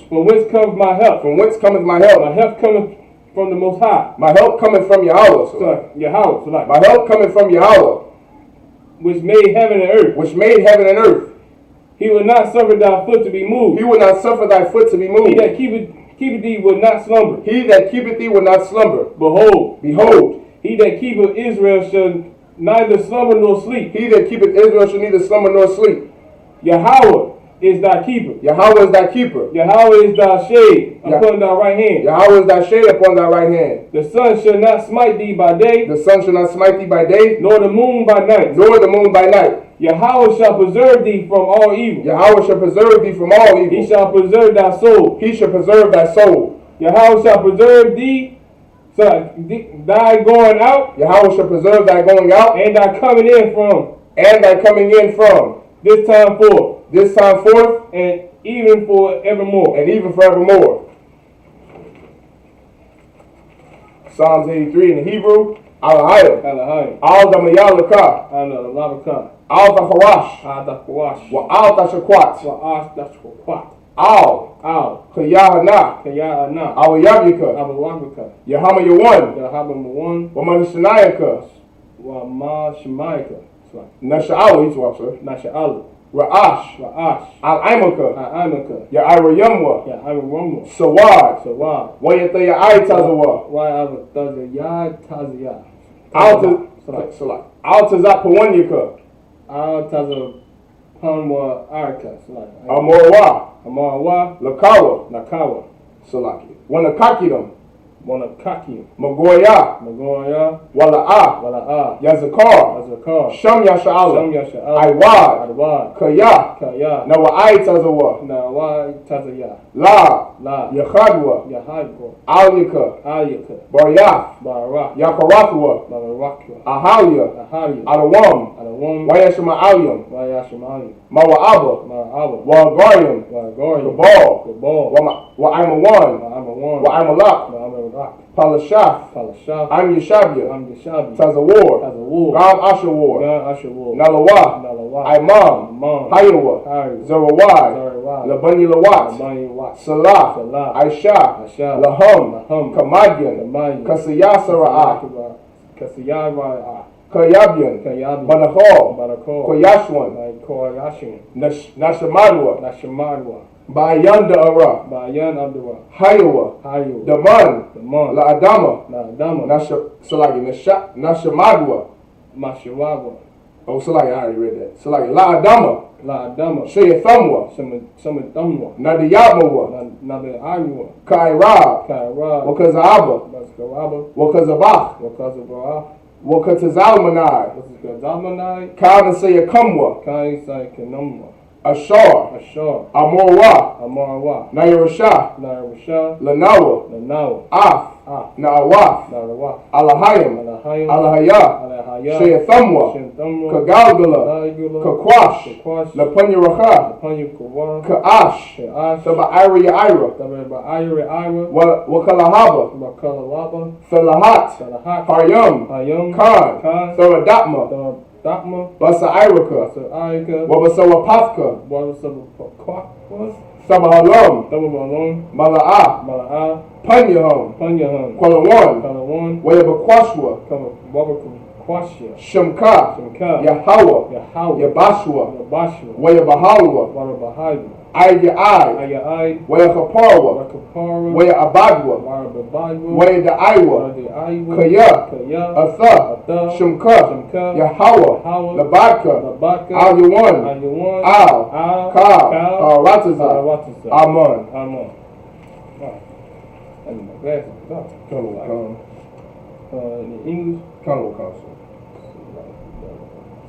From whence cometh my help? My help cometh from the Most High. My help cometh from Yahweh. Yahweh. My help cometh from Yahweh, which made heaven and earth. He will not suffer thy foot to be moved. He He that keepeth thee will not slumber. Behold, he that keepeth Israel shall neither slumber nor sleep. Yahweh is thy keeper. Yahweh is thy shade upon thy right hand. The sun shall not smite thee by day. Nor the moon by night. Yahweh shall preserve thee from all evil. He shall preserve thy soul. Yahweh shall preserve thee. Thy going out. Yahweh shall preserve thy going out. And thy coming in from. This time forth. And even forevermore. Psalms 83 in the Hebrew. Alahayim. Al Damayalaka. Al Tacharash. Adaquash. Wa Al Tashakwat. Wa'ash Dashquat. Al. Al. Kayahana. Kayana. Al Yabika. Abawaka. Yahama Yawan. Yahabam Wa Manashanayaka. Wa Ma Shemaika. Nasha'al Yitwap, sir. Nasha'al. Ra'ash. Wa'ash. Al Imaka. Amaka. Ya Ira Yamwa. Ya Awamu. Sawad. Sawad. Wa Yataya Aitazawa. Why Ava Tazaya Tazaya. Al Tazat Pawanyaka. Al Taza Panwa Arka. Amorwa. Amarawa. Lakawa. Nakawa. Salaki. Wanakakidam. Monakaki. Magoya. Magoya. Wala'a. Wala'a. Yazakar. Azakar. Sham Yasha'ala. Sam Yasha'al. Iwad. Adwad. Kaya. Kaya. Nawa'aitazawa. Nawa Tazaya. La. La. Yakhadwa. Yahadko. Alika. Ayaka. Baryath. Barak. Yakarathwa. Barakwa. Ahalia. Ahari. Adawam. Adawam. Wayashama Alyam. Wayashamali. Mawa'aba. Ma'aba. Wagariam. Wagari. Gabal. Gabal. Wa'amawan. Ma'amawan. Wa'amalak. Ma'amarak. Palashaf. Palashaf. I'm Yeshabia. I'm Yeshabi. Tazawar. Tazawar. Gam Ashawar. God Ashawar. Nalawa. Nalawa. Imam. Imam. Hayawa. Hari. Zerawai. Zarawai. Labani Lawat. Abani Wat. Salah. Salah. Aisha. Asha. Lahum. Lahum. Kamadian. Kamadian. Kasiyasara'a. Kasiyara. Kayabian. Kayabi. Banakol. Barakor. Koyashwan. Koyashin. Nashamadwa. Nashamadwa. Bayanda Ara. Bayan Abdullah. Hayawa. Hayo. Daman. Damon. La Adama. Dama. Nashamadwa. Mashawawa. Oh, Salaki, I already read that. Salaki, La Adama. La Dama. Shea Thamwa. Some Thamwa. Nadiyamawa. Nabe Iowa. Kairab. Kaira. Wakazaba. Baskaraba. Wakazabach. Wakazabara. Wakatazalmanai. Wakazalmanai. Kavin Sayakamwa. Kai Sai Kanumwa. Ashar. Ashar. Amorwa. Amarwa. Nayarasha. Nairusha. Lanawa. Lanawa. Af. Ah. Naawaf. Narawa. Alahayim. Alahayim. Alahaya. Alahaya. Shea Thamwa. Shintamwa. Kagalgala. Daigula. Kakwash. Kakwash. Lapanyaracha. Panyu Kawa. Kaash. Sheash. Saba Ira Ira. Tabeba Ira Ira. Wakalahaba. Bakalawaba. Felahat. Salahat. Haryam. Hayum. Khan. Khan. Theradatma. Dakma. Basa Irika. Basa Aika. Wabasawapafka. Wabasaba Kwak. Sabahalam. Tababalon. Mala'a. Mala'a. Panyaham. Panyahan. Kwalawan. Kalawan. Wayabakwashwa. Kwashya. Shamka. Shamka. Yahawa. Yahawa. Yabashwa. Yabashwa. Wayabahalwa. Warabahabi. Ayai. Ayai. Wayahaparwa. Wakapara. Wayabadwa. Warababadwa. Wayadaiwa. Waradiaiwa. Kaya. Kaya. Atha. Atha. Shamka. Shamka. Yahawa. Yahawa. Labadka. Labaka. Al-Yawan. Al-Yawan. Al. Al. Ka. Kal. Rataza. Rataza. Aman. Aman. I need my glasses. Come. In English. Come, Council.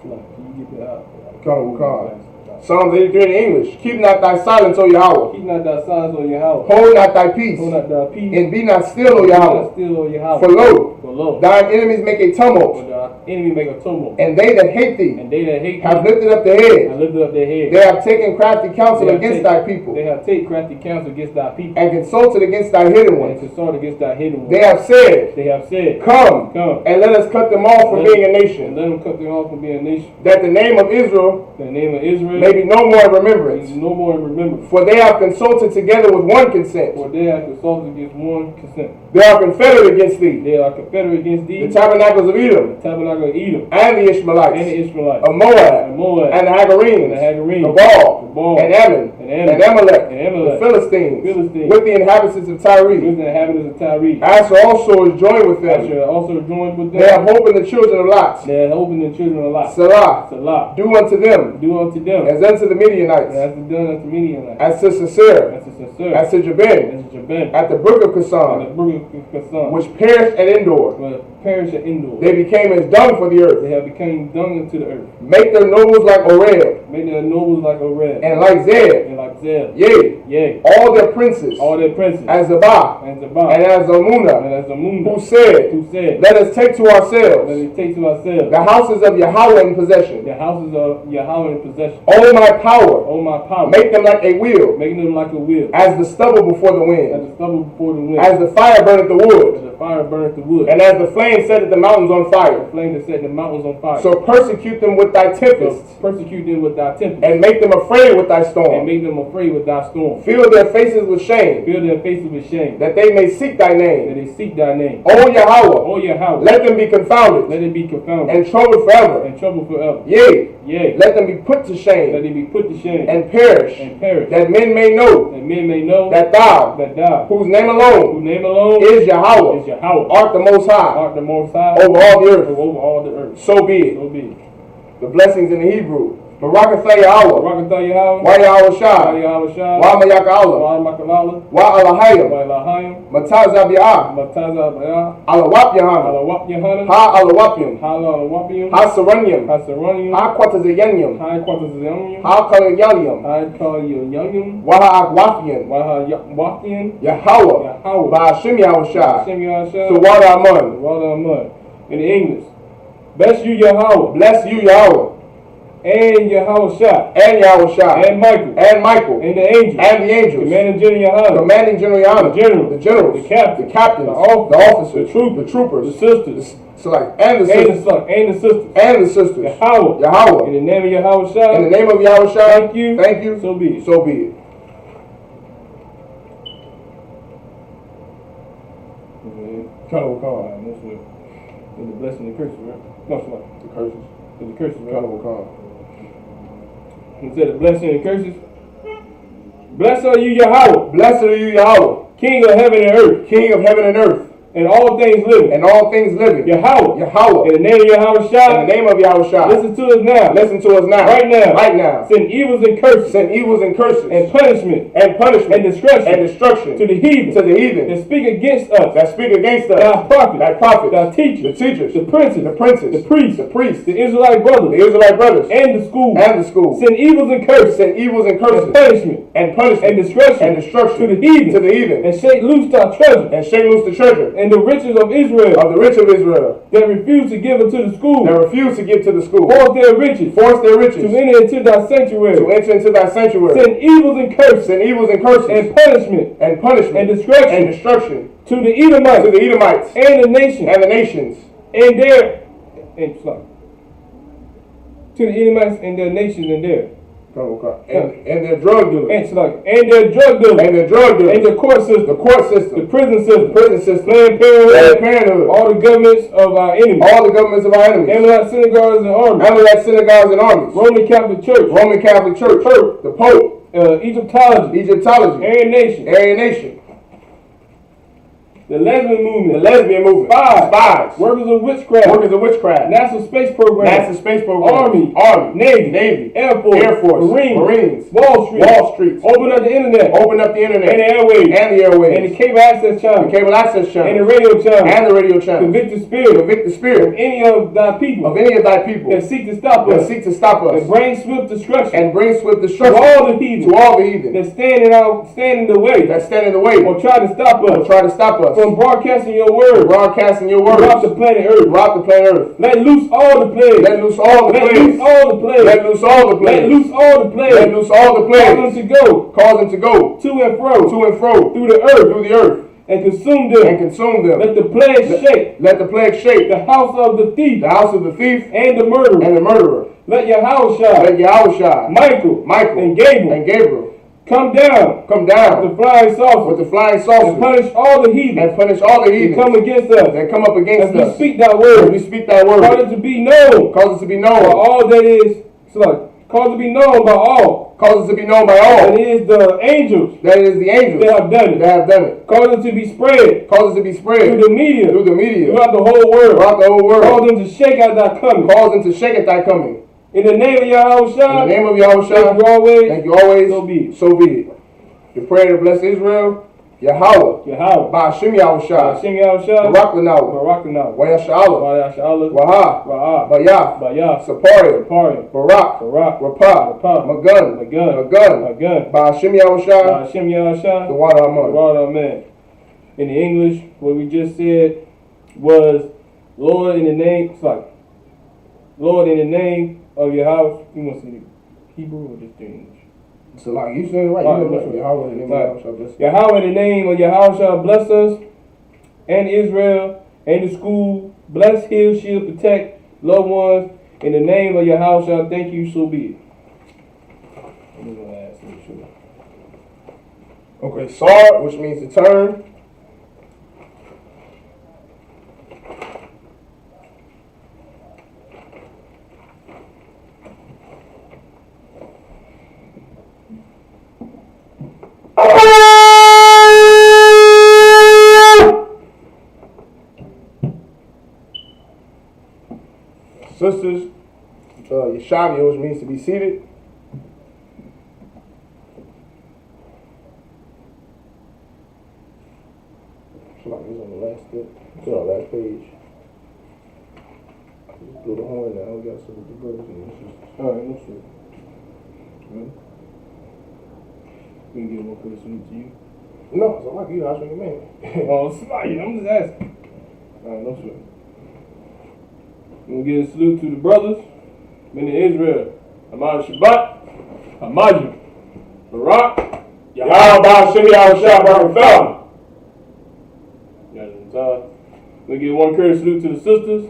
Can you get that out? Come. Psalms 83 in English. Keep not thy silence, O Yahweh. Keep not thy signs on your house. Hold not thy peace. Hold not thy peace. And be not still, O Be not Yahweh. still on your house. For lo, For lo, thine enemies make a tumult, when the enemy make a tumult, and they that hate thee and they that hate have thee lifted up their head. have lifted up their head. They have taken crafty counsel They have against taken- thy people, They have taken crafty counsel against thy people, and consulted against thy hidden and ones. consort against thy hidden ones. They have said, They have said, Come, Come, and let us cut them off from being a and nation, let them cut them off from being a nation. that the name of Israel The name of Israel may be no more in is remembrance. no more in remembrance. For they have consulted together with one consent. For they have consulted against one consent. They are confederate against thee, They are confederate against the thee, tabernacles of Edom, the tabernacle of Edom, and the and the Ishmaelites, Ishmaelites, of Moab, and Moab, and the and the Hagarenes, Hagarenes, the Baal, the Baal, and Ammon, and Ammon, and Amalek, and Amalek, the Philistines, Philistines, with the inhabitants of Tyre. with the inhabitants of Tyre. Asher also is joined with them. Asher also joined with They have them. hope in the children of Lot. They have opened the children of Lot. Salah, Salah. do unto them Do unto them as unto the Midianites, as is done unto Midianites, as to Sisera, as to Sisera, as to Jabin, as to Jabin, at the brook of and the Kison, brook of Kasan, which perished at Endor. but perish at Endor. They became as dung for the earth. They have become dung unto the earth. Make their nobles like Oreb, Make their nobles like Oreb, and like Zeb. and like Zeb. Yea, Yea, all their princes, all their princes, as Zabah, and Zabah, and as and Zalmunna, as Amunah, who said, who said, Let us take to let ourselves us take to ourselves the houses of Yahweh in possession. the houses of Yahweh in possession. O my power, O my power, make them like a wheel, making them like a wheel, as the stubble before the as wind, the stubble before the wind, as the fire burneth the wood. as the fire burneth the wood. And as the flame setteth the mountains on fire. The flame that set the mountains on fire. So persecute them with thy tempests. So persecute them with thy tempest. And make them afraid with thy And storm. make them afraid with thy storm. Fill their faces with shame. Fill their faces with shame. That they may seek thy That name. they seek thy name. O Yahweh, O Yahweh, let them be confounded let it be confounded and troubled forever. and troubled forever. Yea, Yea, let them be put to let shame it be put to shame and perish, and perish, that men may know that men may know that thou, that thou, whose name whose alone name alone is is Yahweh, Yahweh, art the most high art the most high over all the earth. over all the earth. So be it. So be it. The blessings in the Hebrew. Barakatha Yahweh. Barakatha Yahweh, Wa Yahweh Wa Shah. Yahweh Shah, Wa Mayaka Allah. Wa Makalala, Wa Alahayim. Wa Elahayim, Matazabiah. Mataza Bayah, Alawap Yahana. Alawap Yahana, Ha Alawapim. Hala Alawapiyim, Ha Saranyim. Hasaranium, Ha Quatazayanyim. High Quatazanium, Ha Kalayalyim. High Kalayum, Waha Akwafian. Waha Wakian, Yahweh. Yahweh, Ba'ashim Yahweh Shah. Hashem Yahshua, So water Amun. Water Mud. In the English, bless you Yahweh, Bless you Yahweh. and Yahweh Shah, And Yahweh Shah. and Michael, And Michael. and the angels, And the angels. commanding General Yahweh, Commanding General Yahweh. The generals. The generals. The captains. The captains. The officers. The officers. The troopers. The troopers. the sisters, So like, and the and sisters. the son, and the sisters, And the sisters. Yahweh, in Yahweh. the name of Yahweh Shah, In the name of Yahweh Shah. Thank you. Thank you. so be it. So be it. Kind of calm. That's what. The blessing and the curses, right? No, it's not. The curses. The curses, right? Kind of calm. He said the blessing and curses. Blessed are you, Yahweh, Blessed are you, Yahweh, King of heaven and earth, King of heaven and earth, and all things living. and all things living. Yahweh, Yahweh. in the name of Yahweh In Shah, the name of Yahweh Shah. listen to us now. Listen to us now. Right now. Right now. Send evils and curses Send evils and curses and punishment and punishment and destruction and destruction to the heathen to the heathen that speak against us, that speak against us. thy prophets, Thy prophets, thy the teachers, teachers, the princes, the princes, the priests, the priests, the Israelite the brothers, Israelite brothers, and the schools. and the school. Send evils and curses Send evils and and curses punishment and punishment and destruction and destruction to the heathen, to the heathen, and shake loose thy treasure and shake loose the treasure and the riches of Israel of the rich of Israel that refuse to give unto the school, that refuse to give to the school. force their riches Force their to riches enter into thy to sanctuary. enter into thy sanctuary. Send evils and curses Send evils and curses and punishment and punishment and destruction and destruction to the Edomites to the Edomites and the nation and the nations and their and sorry, to the Edomites and their nations and their and their drug dealers and their drug dealers and their drug dealers, and the court the system, court the system, prison system, prison system, Planned Planned Parenthood, Parenthood, all the governments of our enemies, all the governments of our enemies, Amalek synagogues and armies, Amalek synagogues and armies, Roman Catholic Church, Roman Catholic Church, the Pope, Egyptology, Egyptology, Aryan Nation, Aryan Nation, the lesbian movement, the lesbian movement, spies, workers of witchcraft, workers of witchcraft, NASA space program, NASA space program, Army, Navy, Air Force, Marines, Wall Street, open up the internet, internet, and the airwaves, and the cable access the channel, cable access and channel, the radio channel, and the radio channel, convict the spirit convict the of spirit any of thy people of any of thy people that seek to stop that us, seek to stop us and bring swift destruction and bring swift to destruction all the heathen to all the heathen that stand in the way that stand in the way or try to stop or us try to stop us from broadcasting your word broadcasting your words throughout the planet Earth. throughout the planet Earth. Let loose all the plagues. Let loose all the Let plagues. loose all the plagues. Let loose all the Let plagues. loose all the plagues. Let loose all the Cause them plagues. to go Cause them to go to and fro to and fro through the earth through the earth and consume and them. consume them. Let the plague shake Let the plague shake the house of the thief the house of the thief and the murderer. and the murderer. Let Yahweh Shah, Let Yahweh Shah, Michael, and Gabriel come down come with down the flying with saucer the flying and saucer punish all the heathen and punish all the that heathens come against us. that come up As against we us. speak thy As we word, speak thy cause word, it to be known cause it to be by known, all that is, cause it to be known by all cause it to be known by that all is the angels that it is the angels that have done it. that have done it. Cause it to be spread Cause it to be spread through the media through the media throughout the whole world. throughout the whole Cause world. them to shake at thy coming. Cause them to shake at thy coming. In the name of Yahweh In Shah, the name of Yahweh thank Shah, you always. thank you always. So be it. So be it. The prayer to bless Israel, Yahweh, Yahweh. Ba'ashim Yahweh Shah, Hashem Yahweh Shah. Barak Lanawa, Barakanaw. Wa Yasha'Allah, Wayasha'Allah. Waha, Wa'ah. Bayah, Bayah. Saparia, Parim. Barak, Barak. Rapah, Rapah. Magun, Magun. Magun, Magun. Ba'ashim Yahweh Shah, Hashem Yahweh Shah. the water Aman. Lord, amen. In the English, what we just said was, Lord, in the name, Lord, in the name of your house. You want to see the Hebrew or just the English? So like you said it right, All you right, know Yahweh, in the name of Yahweh Shah, bless you. Yahweh, in the name of Yahweh shall bless us and Israel and the school. Bless, heal, shield, protect loved ones. In the name of your house, shall thank you, so be it. I'm gonna ask you, sure. Okay, Sar, which means to turn. Sisters, Yeshavia, which means to be seated. It's on the last step. It's on the last page. Just blow the horn now. We got some of the brothers and sisters. Alright, no sir. Ready? We can get one person to you. No, it's like you. I was thinking, man. Oh, somebody, I'm just asking. Alright, no sir. We're going to give a salute to the brothers, men of Israel. Ahmad Shabbat, Ahmad Barak, Yahweh Shemi Al-Shah Barakatah. We give one courteous salute to the sisters.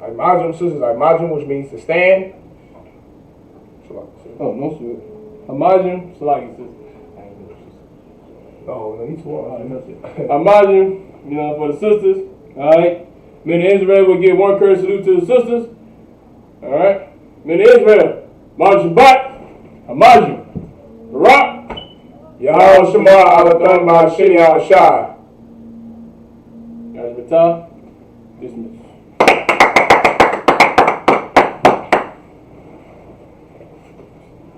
I imagine sisters, I imagine, which means to stand. Oh, no sir. Imagine, Salaki sisters. No, these two are. Imagine, for the sisters. Alright. Men of Israel will give one courteous salute to the sisters. Alright. Men of Israel. Ahmad Shabbat. Ahmad Barak. Yahweh Shema Al-Shah. Guys, Matah. Dismiss.